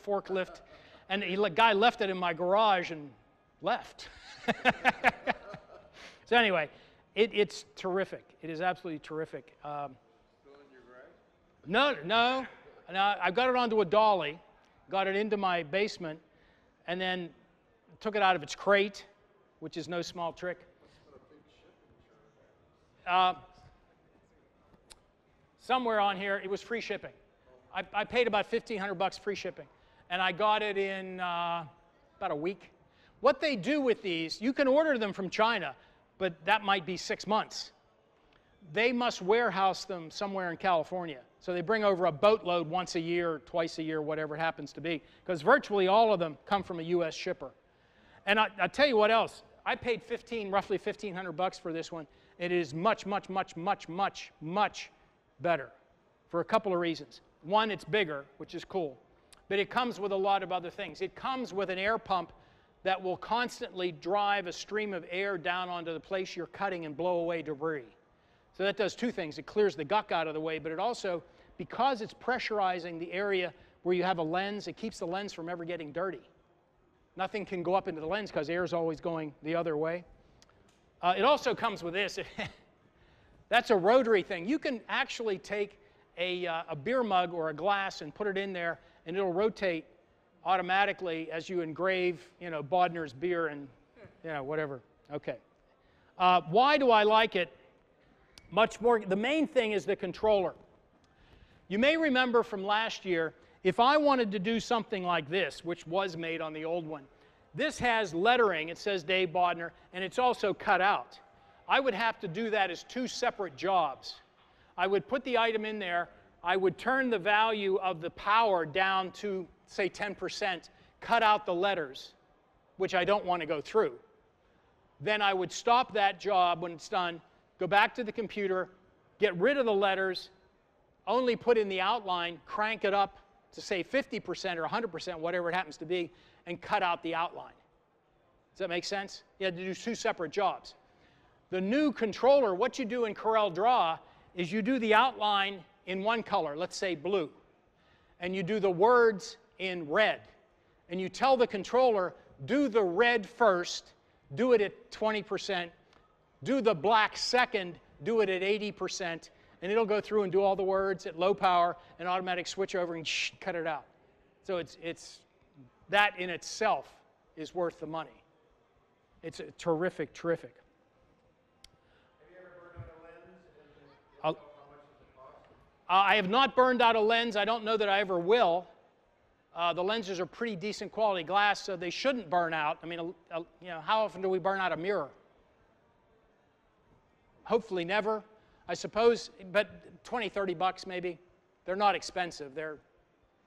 forklift. And the guy left it in my garage and left. So anyway, it's terrific. It is absolutely terrific. Still in your garage? No. I got it onto a dolly, got it into my basement, and then took it out of its crate, which is no small trick. Somewhere on here, it was free shipping. I paid about $1,500 free shipping, and I got it in about a week. What they do with these, you can order them from China, but that might be 6 months. They must warehouse them somewhere in California. So they bring over a boatload once a year, twice a year, whatever it happens to be, because virtually all of them come from a U.S. shipper. And I'll tell you what else. I paid roughly $1,500 for this one. It is much, much, much, much, much, much better for a couple of reasons. One, it's bigger, which is cool, but it comes with a lot of other things. It comes with an air pump that will constantly drive a stream of air down onto the place you're cutting and blow away debris. So that does two things. It clears the gunk out of the way, but it also, because it's pressurizing the area where you have a lens, it keeps the lens from ever getting dirty. Nothing can go up into the lens because air is always going the other way. It also comes with this. That's a rotary thing. You can actually take a beer mug or a glass and put it in there, and it'll rotate automatically as you engrave, Bodner's beer and, whatever. Okay. Why do I like it much more? The main thing is the controller. You may remember from last year, if I wanted to do something like this, which was made on the old one, this has lettering. It says Dave Bodner, and it's also cut out. I would have to do that as 2 separate jobs. I would put the item in there. I would turn the value of the power down to, say, 10%, cut out the letters, which I don't want to go through. Then I would stop that job when it's done, go back to the computer, get rid of the letters, only put in the outline, crank it up to, say, 50% or 100%, whatever it happens to be, and cut out the outline. Does that make sense? You had to do 2 separate jobs. The new controller, what you do in Corel Draw is you do the outline in one color, let's say blue, and you do the words in red. And you tell the controller, do the red first, do it at 20%, do the black second, do it at 80%, and it'll go through and do all the words at low power and automatic switch over and cut it out. So that in itself is worth the money. It's terrific, terrific. Have you ever burned out a lens and how much does it cost? I have not burned out a lens. I don't know that I ever will. The lenses are pretty decent quality glass, so they shouldn't burn out. I mean, how often do we burn out a mirror? Hopefully never, I suppose, but 20, 30 bucks maybe. They're not expensive. They're,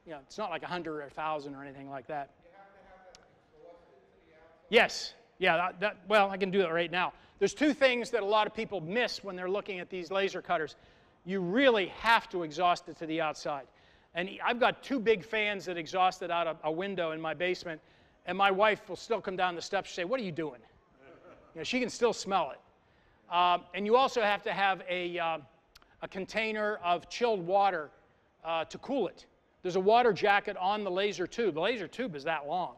it's not like 100 or 1,000 or anything like that. You have to have that exhausted to the outside? Yes. Yeah, well, I can do it right now. There's 2 things that a lot of people miss when they're looking at these laser cutters. You really have to exhaust it to the outside. And I've got 2 big fans that exhaust it out a window in my basement, and my wife will still come down the steps and say, "What are you doing?" She can still smell it. And you also have to have a container of chilled water to cool it. There's a water jacket on the laser tube. The laser tube is that long.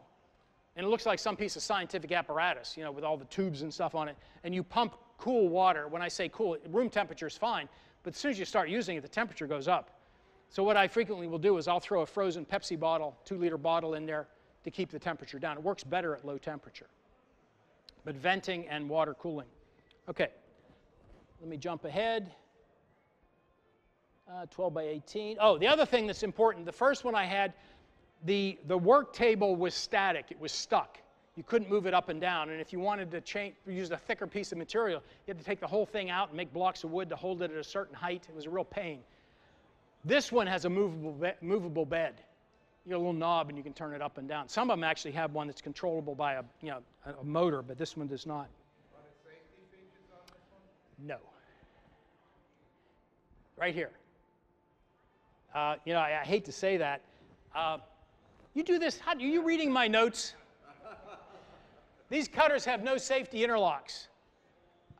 And it looks like some piece of scientific apparatus, with all the tubes and stuff on it. And you pump cool water. When I say cool, room temperature is fine. But as soon as you start using it, the temperature goes up. So what I frequently will do is I'll throw a frozen Pepsi bottle, 2-liter bottle in there to keep the temperature down. It works better at low temperature. But venting and water cooling. Okay, let me jump ahead. 12 by 18. Oh, the other thing that's important, the first one I had, the work table was static. It was stuck. You couldn't move it up and down. And if you wanted to use a thicker piece of material, you had to take the whole thing out and make blocks of wood to hold it at a certain height. It was a real pain. This one has a movable bed. You get a little knob and you can turn it up and down. Some of them actually have one that's controllable by a motor, but this one does not. Safety features on this one? No. Right here. I hate to say that. You do this, are you reading my notes? These cutters have no safety interlocks.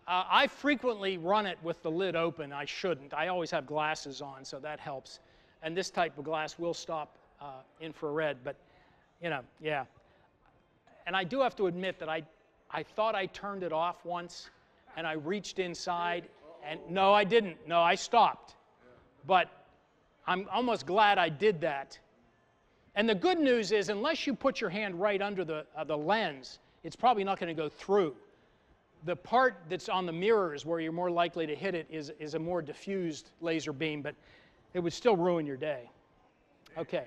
I frequently run it with the lid open. I shouldn't. I always have glasses on, so that helps. And this type of glass will stop infrared, but, yeah. And I do have to admit that I thought I turned it off once, and I reached inside, and no, I didn't. No, I stopped. But I'm almost glad I did that. And the good news is, unless you put your hand right under the lens, it's probably not going to go through. The part that's on the mirrors where you're more likely to hit it is a more diffused laser beam, but it would still ruin your day. Okay.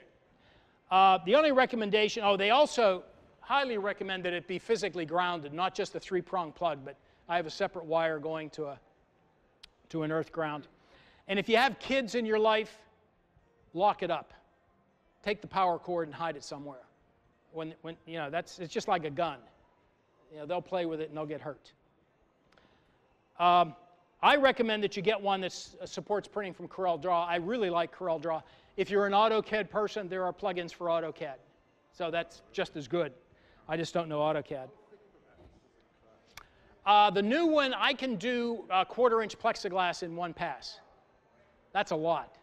The only recommendation, they also highly recommend that it be physically grounded, not just a 3-prong plug, but I have a separate wire going to an earth ground. And if you have kids in your life, lock it up. Take the power cord and hide it somewhere. It's just like a gun. They'll play with it and they'll get hurt. I recommend that you get one that supports printing from CorelDRAW. I really like CorelDRAW. If you're an AutoCAD person, there are plugins for AutoCAD. So that's just as good. I just don't know AutoCAD. The new one, I can do 1/4-inch plexiglass in one pass. That's a lot.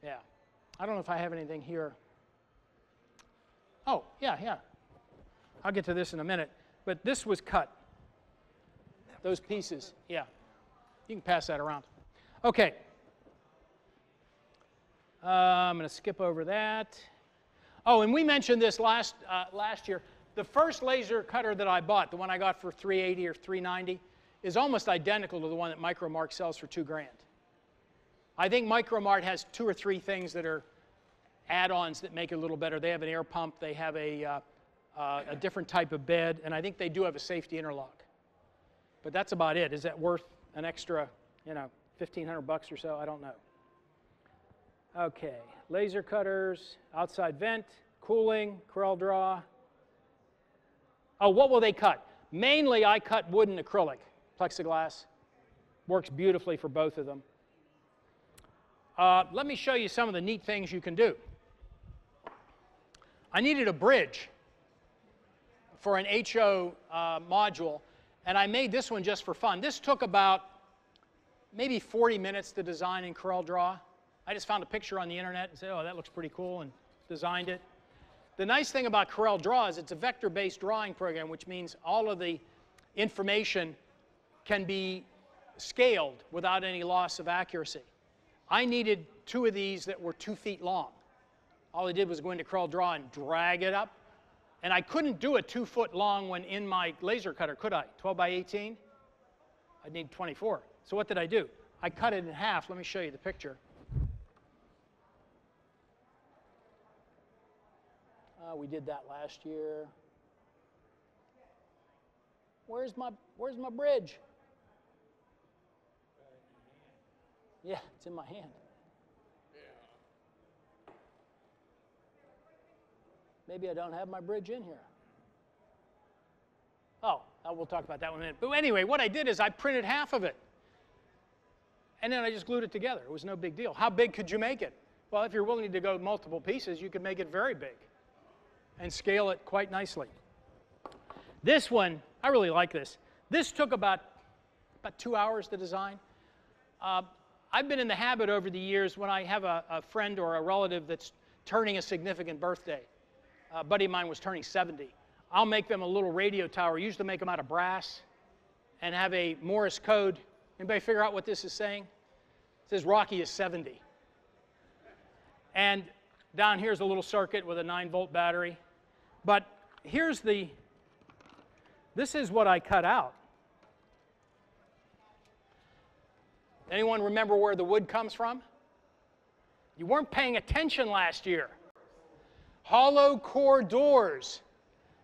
Yeah. I don't know if I have anything here. Oh, yeah. I'll get to this in a minute. But this was cut. Those pieces, yeah. You can pass that around. Okay. I'm going to skip over that. Oh, and we mentioned this last year. The first laser cutter that I bought, the one I got for $380 or $390, is almost identical to the one that Micromark sells for $2,000. I think Micromart has 2 or 3 things that are add-ons that make it a little better. They have an air pump, they have a different type of bed, and I think they do have a safety interlock. But that's about it. Is that worth an extra, $1,500 or so? I don't know. Okay, laser cutters, outside vent, cooling, CorelDRAW. Oh, what will they cut? Mainly, I cut wood and acrylic, plexiglass. Works beautifully for both of them. Let me show you some of the neat things you can do. I needed a bridge for an HO module, and I made this one just for fun. This took about maybe 40 minutes to design in CorelDRAW. I just found a picture on the internet and said, oh, that looks pretty cool, and designed it. The nice thing about CorelDRAW is it's a vector-based drawing program, which means all of the information can be scaled without any loss of accuracy. I needed 2 of these that were 2 feet long. All I did was go into CorelDRAW and drag it up. And I couldn't do a 2-foot long one in my laser cutter, could I? 12 by 18? I'd need 24. So what did I do? I cut it in half. Let me show you the picture. We did that last year. Where's my bridge? Yeah, it's in my hand. Maybe I don't have my bridge in here. Oh, we'll talk about that in a minute. But anyway, what I did is I printed half of it. And then I just glued it together. It was no big deal. How big could you make it? Well, if you're willing to go multiple pieces, you could make it very big and scale it quite nicely. This one, I really like this. This took about 2 hours to design. I've been in the habit over the years when I have a friend or a relative that's turning a significant birthday. A buddy of mine was turning 70. I'll make them a little radio tower. I usually make them out of brass and have a Morse code. Anybody figure out what this is saying? It says Rocky is 70. And down here's a little circuit with a 9-volt battery. But here's this is what I cut out. Anyone remember where the wood comes from? You weren't paying attention last year. Hollow core doors.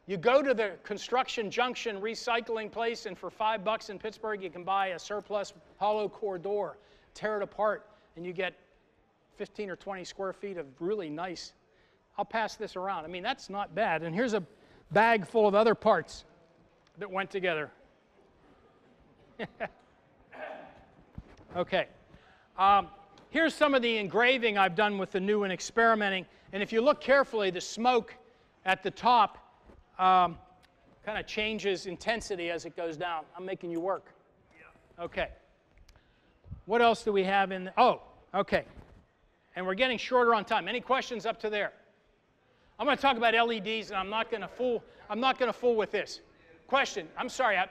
You go to the Construction Junction recycling place, and for $5 in Pittsburgh, you can buy a surplus hollow core door, tear it apart, and you get 15 or 20 square feet of really nice. I'll pass this around. I mean, that's not bad. And here's a bag full of other parts that went together. Okay. Here's some of the engraving I've done with the new and experimenting. And if you look carefully, the smoke at the top kind of changes intensity as it goes down. I'm making you work. Okay. What else do we have in? Oh, okay. And we're getting shorter on time. Any questions up to there? I'm going to talk about LEDs, and I'm not going to fool with this. Question. I'm sorry. I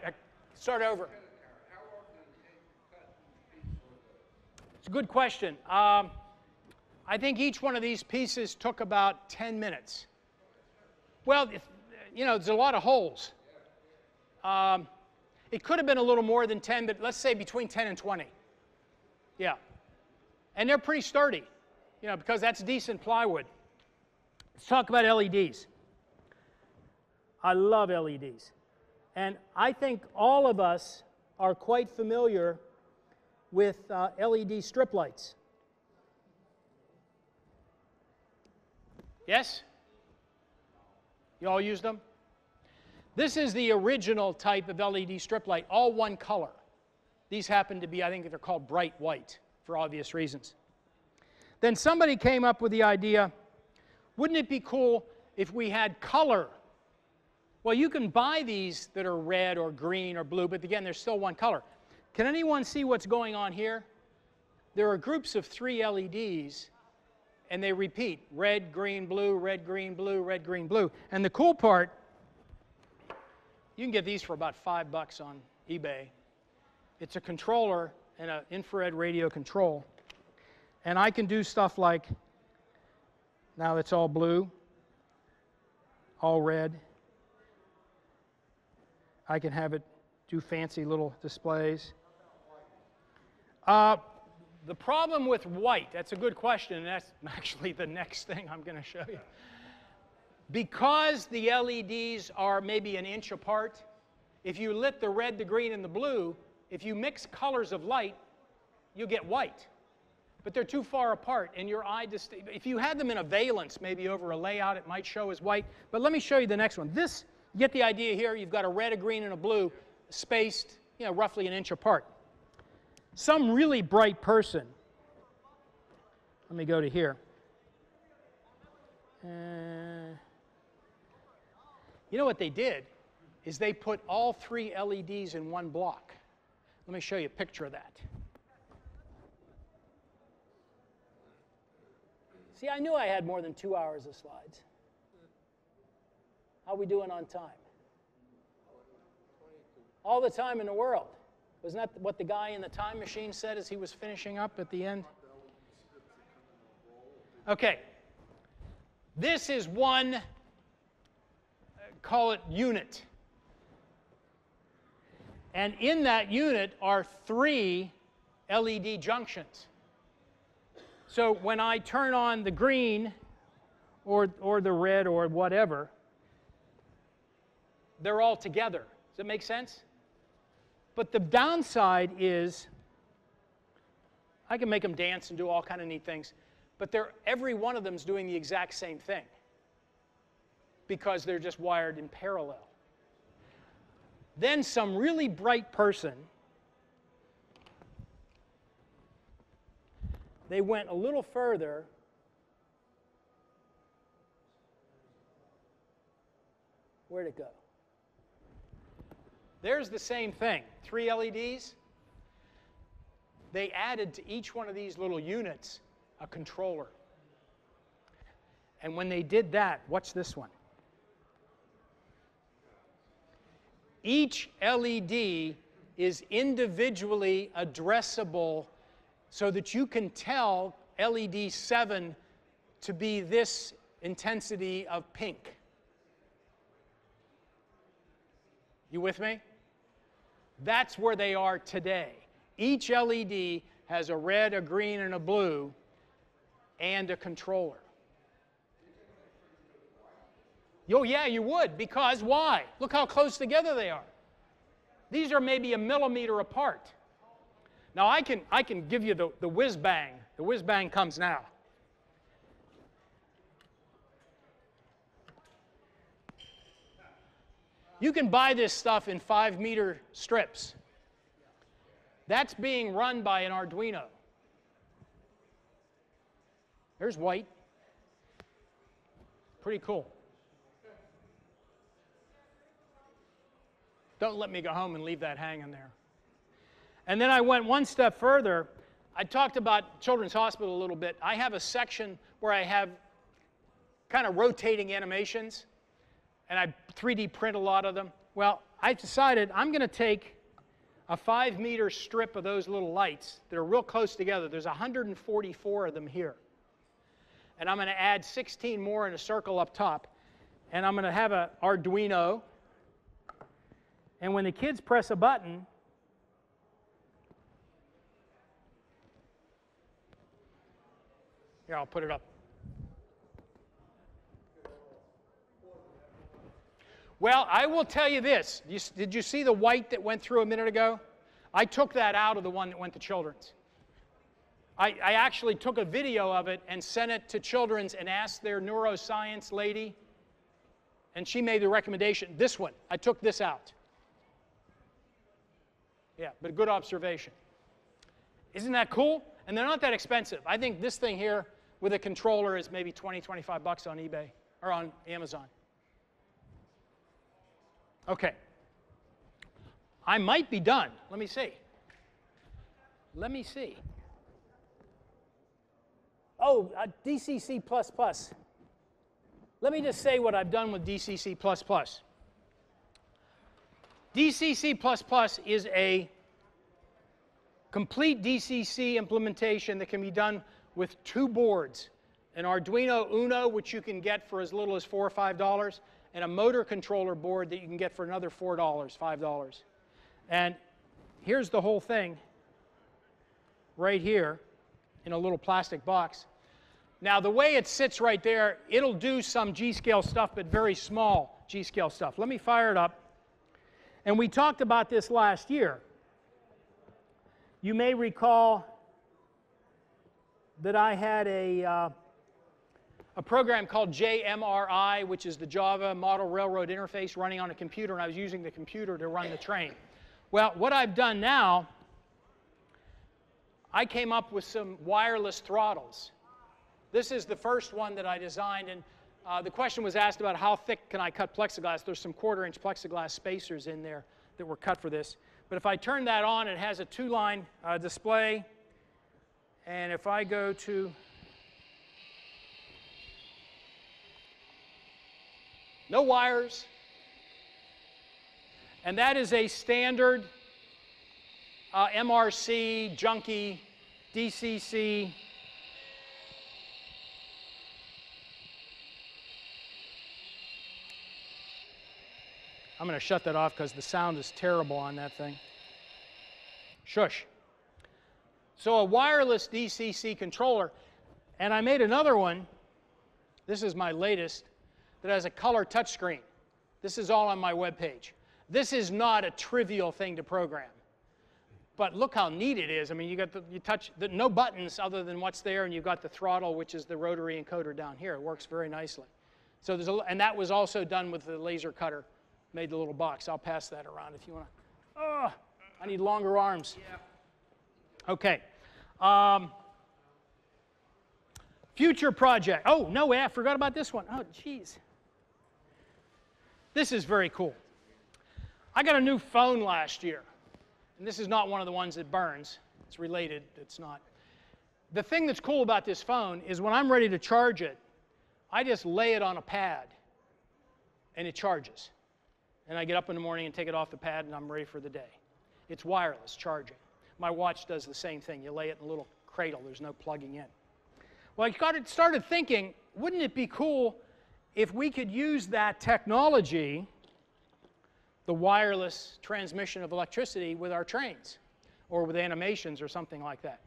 start over. It's a good question. I think each one of these pieces took about 10 minutes. Well, you know, there's a lot of holes. It could have been a little more than 10, but let's say between 10 and 20. Yeah. And they're pretty sturdy, you know, because that's decent plywood. Let's talk about LEDs. I love LEDs. And I think all of us are quite familiar with LED strip lights. Yes? You all used them? This is the original type of LED strip light, all one color. These happen to be, I think they're called bright white for obvious reasons. Then somebody came up with the idea, wouldn't it be cool if we had color? Well, you can buy these that are red or green or blue, but again, they're still one color. Can anyone see what's going on here? There are groups of 3 LEDs, and they repeat, red, green, blue, red, green, blue, red, green, blue. And the cool part, you can get these for about $5 on eBay. It's a controller and an infrared radio control. And I can do stuff like, now it's all blue, all red. I can have it do fancy little displays. The problem with white, that's a good question, and that's actually the next thing I'm going to show you. Because the LEDs are maybe an inch apart, if you lit the red, the green, and the blue, if you mix colors of light, you'll get white. But they're too far apart, and your eye just, if you had them in a valence, maybe over a layout, it might show as white. But let me show you the next one. This, you get the idea here, you've got a red, a green, and a blue spaced, you know, roughly an inch apart. Some really bright person, let me go to here. You know what they did is they put all 3 LEDs in one block. Let me show you a picture of that. See, I knew I had more than 2 hours of slides. How are we doing on time? All the time in the world. Wasn't that what the guy in the time machine said as he was finishing up at the end? Okay. This is one, call it unit. And in that unit are 3 LED junctions. So when I turn on the green or the red or whatever, they're all together. Does that make sense? But the downside is I can make them dance and do all kind of neat things, but every one of them is doing the exact same thing because they're just wired in parallel. Then some really bright person, they went a little further. Where'd it go? There's the same thing, 3 LEDs. They added to each one of these little units a controller. And when they did that, watch this one. Each LED is individually addressable so that you can tell LED 7 to be this intensity of pink. You with me? That's where they are today. Each LED has a red, a green, and a blue, and a controller. Oh yeah, you would, because why? Look how close together they are. These are maybe a millimeter apart. Now I can give you the whiz bang. The whiz bang comes now. You can buy this stuff in 5-meter strips. That's being run by an Arduino. There's white. Pretty cool. Don't let me go home and leave that hanging there. And then I went one step further. I talked about Children's Hospital a little bit. I have a section where I have kind of rotating animations, and I 3D print a lot of them. Well, I decided I'm going to take a 5-meter strip of those little lights that are real close together. There's 144 of them here. And I'm going to add 16 more in a circle up top. And I'm going to have an Arduino. And when the kids press a button, here, I'll put it up. Well, I will tell you this. Did you see the white that went through a minute ago? I took that out of the one that went to Children's. I actually took a video of it and sent it to Children's and asked their neuroscience lady, and she made the recommendation. This one, I took this out. Yeah, but good observation. Isn't that cool? And they're not that expensive. I think this thing here with a controller is maybe 20, 25 bucks on eBay or on Amazon. Okay. I might be done. Let me see. Let me see. Oh, DCC++. Let me just say what I've done with DCC++. DCC++ is a complete DCC implementation that can be done with 2 boards. An Arduino Uno, which you can get for as little as $4 or $5, and a motor controller board that you can get for another $4, $5. And here's the whole thing right here in a little plastic box. Now, the way it sits right there, it'll do some G-scale stuff, but very small G-scale stuff. Let me fire it up. And we talked about this last year. You may recall that I had a program called JMRI, which is the Java Model Railroad Interface, running on a computer, and I was using the computer to run the train. Well, what I've done now, I came up with some wireless throttles. This is the first one that I designed, and the question was asked about how thick can I cut plexiglass. There's some 1/4-inch plexiglass spacers in there that were cut for this. But if I turn that on, it has a 2-line display. And if I go to no wires, and that is a standard MRC, junky, DCC. I'm going to shut that off because the sound is terrible on that thing. Shush. So a wireless DCC controller, and I made another one. This is my latest, that has a color touchscreen. This is all on my webpage. This is not a trivial thing to program. But look how neat it is. I mean, you touch no buttons other than what's there, and you've got the throttle, which is the rotary encoder down here. It works very nicely. So there's and that was also done with the laser cutter. Made the little box. I'll pass that around if you want to. Oh, I need longer arms. Yeah. Okay. Future project. Oh, no way, I forgot about this one. Oh, geez. This is very cool. I got a new phone last year. And this is not one of the ones that burns. It's related. It's not. The thing that's cool about this phone is when I'm ready to charge it, I just lay it on a pad, and it charges. And I get up in the morning and take it off the pad, and I'm ready for the day. It's wireless charging. My watch does the same thing. You lay it in a little cradle. There's no plugging in. Well, I started thinking, wouldn't it be cool if we could use that technology, the wireless transmission of electricity, with our trains or with animations or something like that?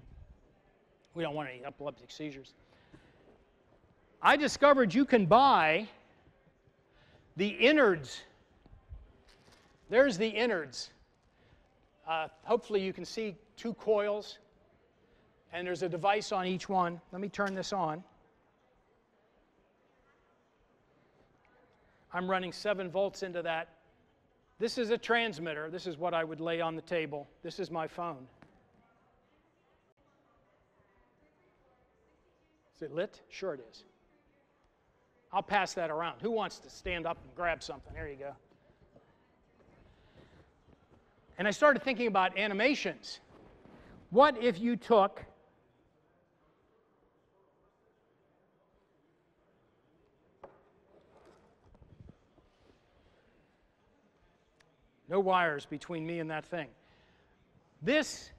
We don't want any epileptic seizures. I discovered you can buy the innards. There's the innards. Hopefully you can see 2 coils, and there's a device on each one. Let me turn this on. I'm running 7 volts into that. This is a transmitter. This is what I would lay on the table. This is my phone. Is it lit? Sure it is. I'll pass that around. Who wants to stand up and grab something? There you go. And I started thinking about animations. What if you took no wires between me and that thing. This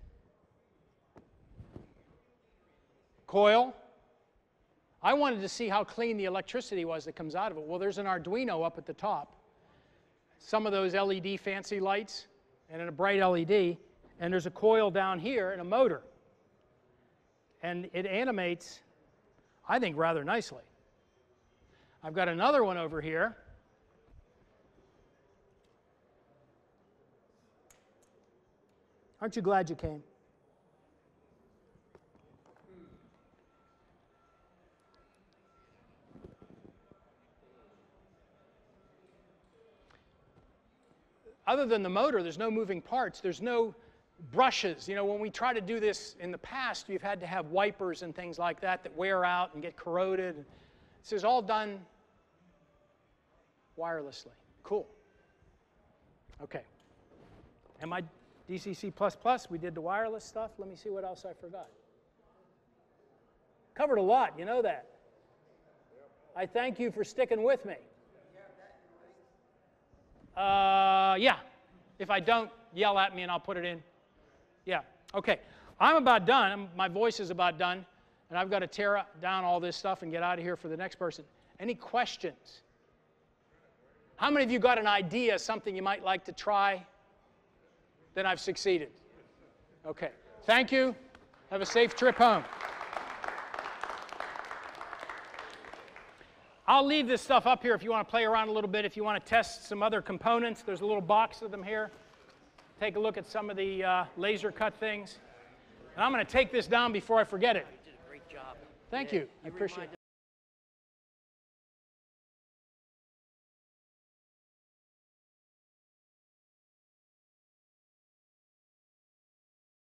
coil, I wanted to see how clean the electricity was that comes out of it. Well, there's an Arduino up at the top. Some of those LED fancy lights and a bright LED, and there's a coil down here and a motor. And it animates, I think, rather nicely. I've got another one over here. Aren't you glad you came? Other than the motor, there's no moving parts. There's no brushes. You know, when we try to do this in the past, you've had to have wipers and things like that that wear out and get corroded. This is all done wirelessly. Cool. Okay. Am I DCC++? We did the wireless stuff. Let me see what else I forgot. Covered a lot, you know that. I thank you for sticking with me. Yeah. If I don't, yell at me and I'll put it in. Yeah. Okay. I'm about done. My voice is about done. And I've got to tear down all this stuff and get out of here for the next person. Any questions? How many of you got an idea, something you might like to try? Then I've succeeded. Okay. Thank you. Have a safe trip home. I'll leave this stuff up here if you want to play around a little bit. If you want to test some other components, there's a little box of them here. Take a look at some of the laser cut things. And I'm going to take this down before I forget it. You did a great job. Thank you. I appreciate it.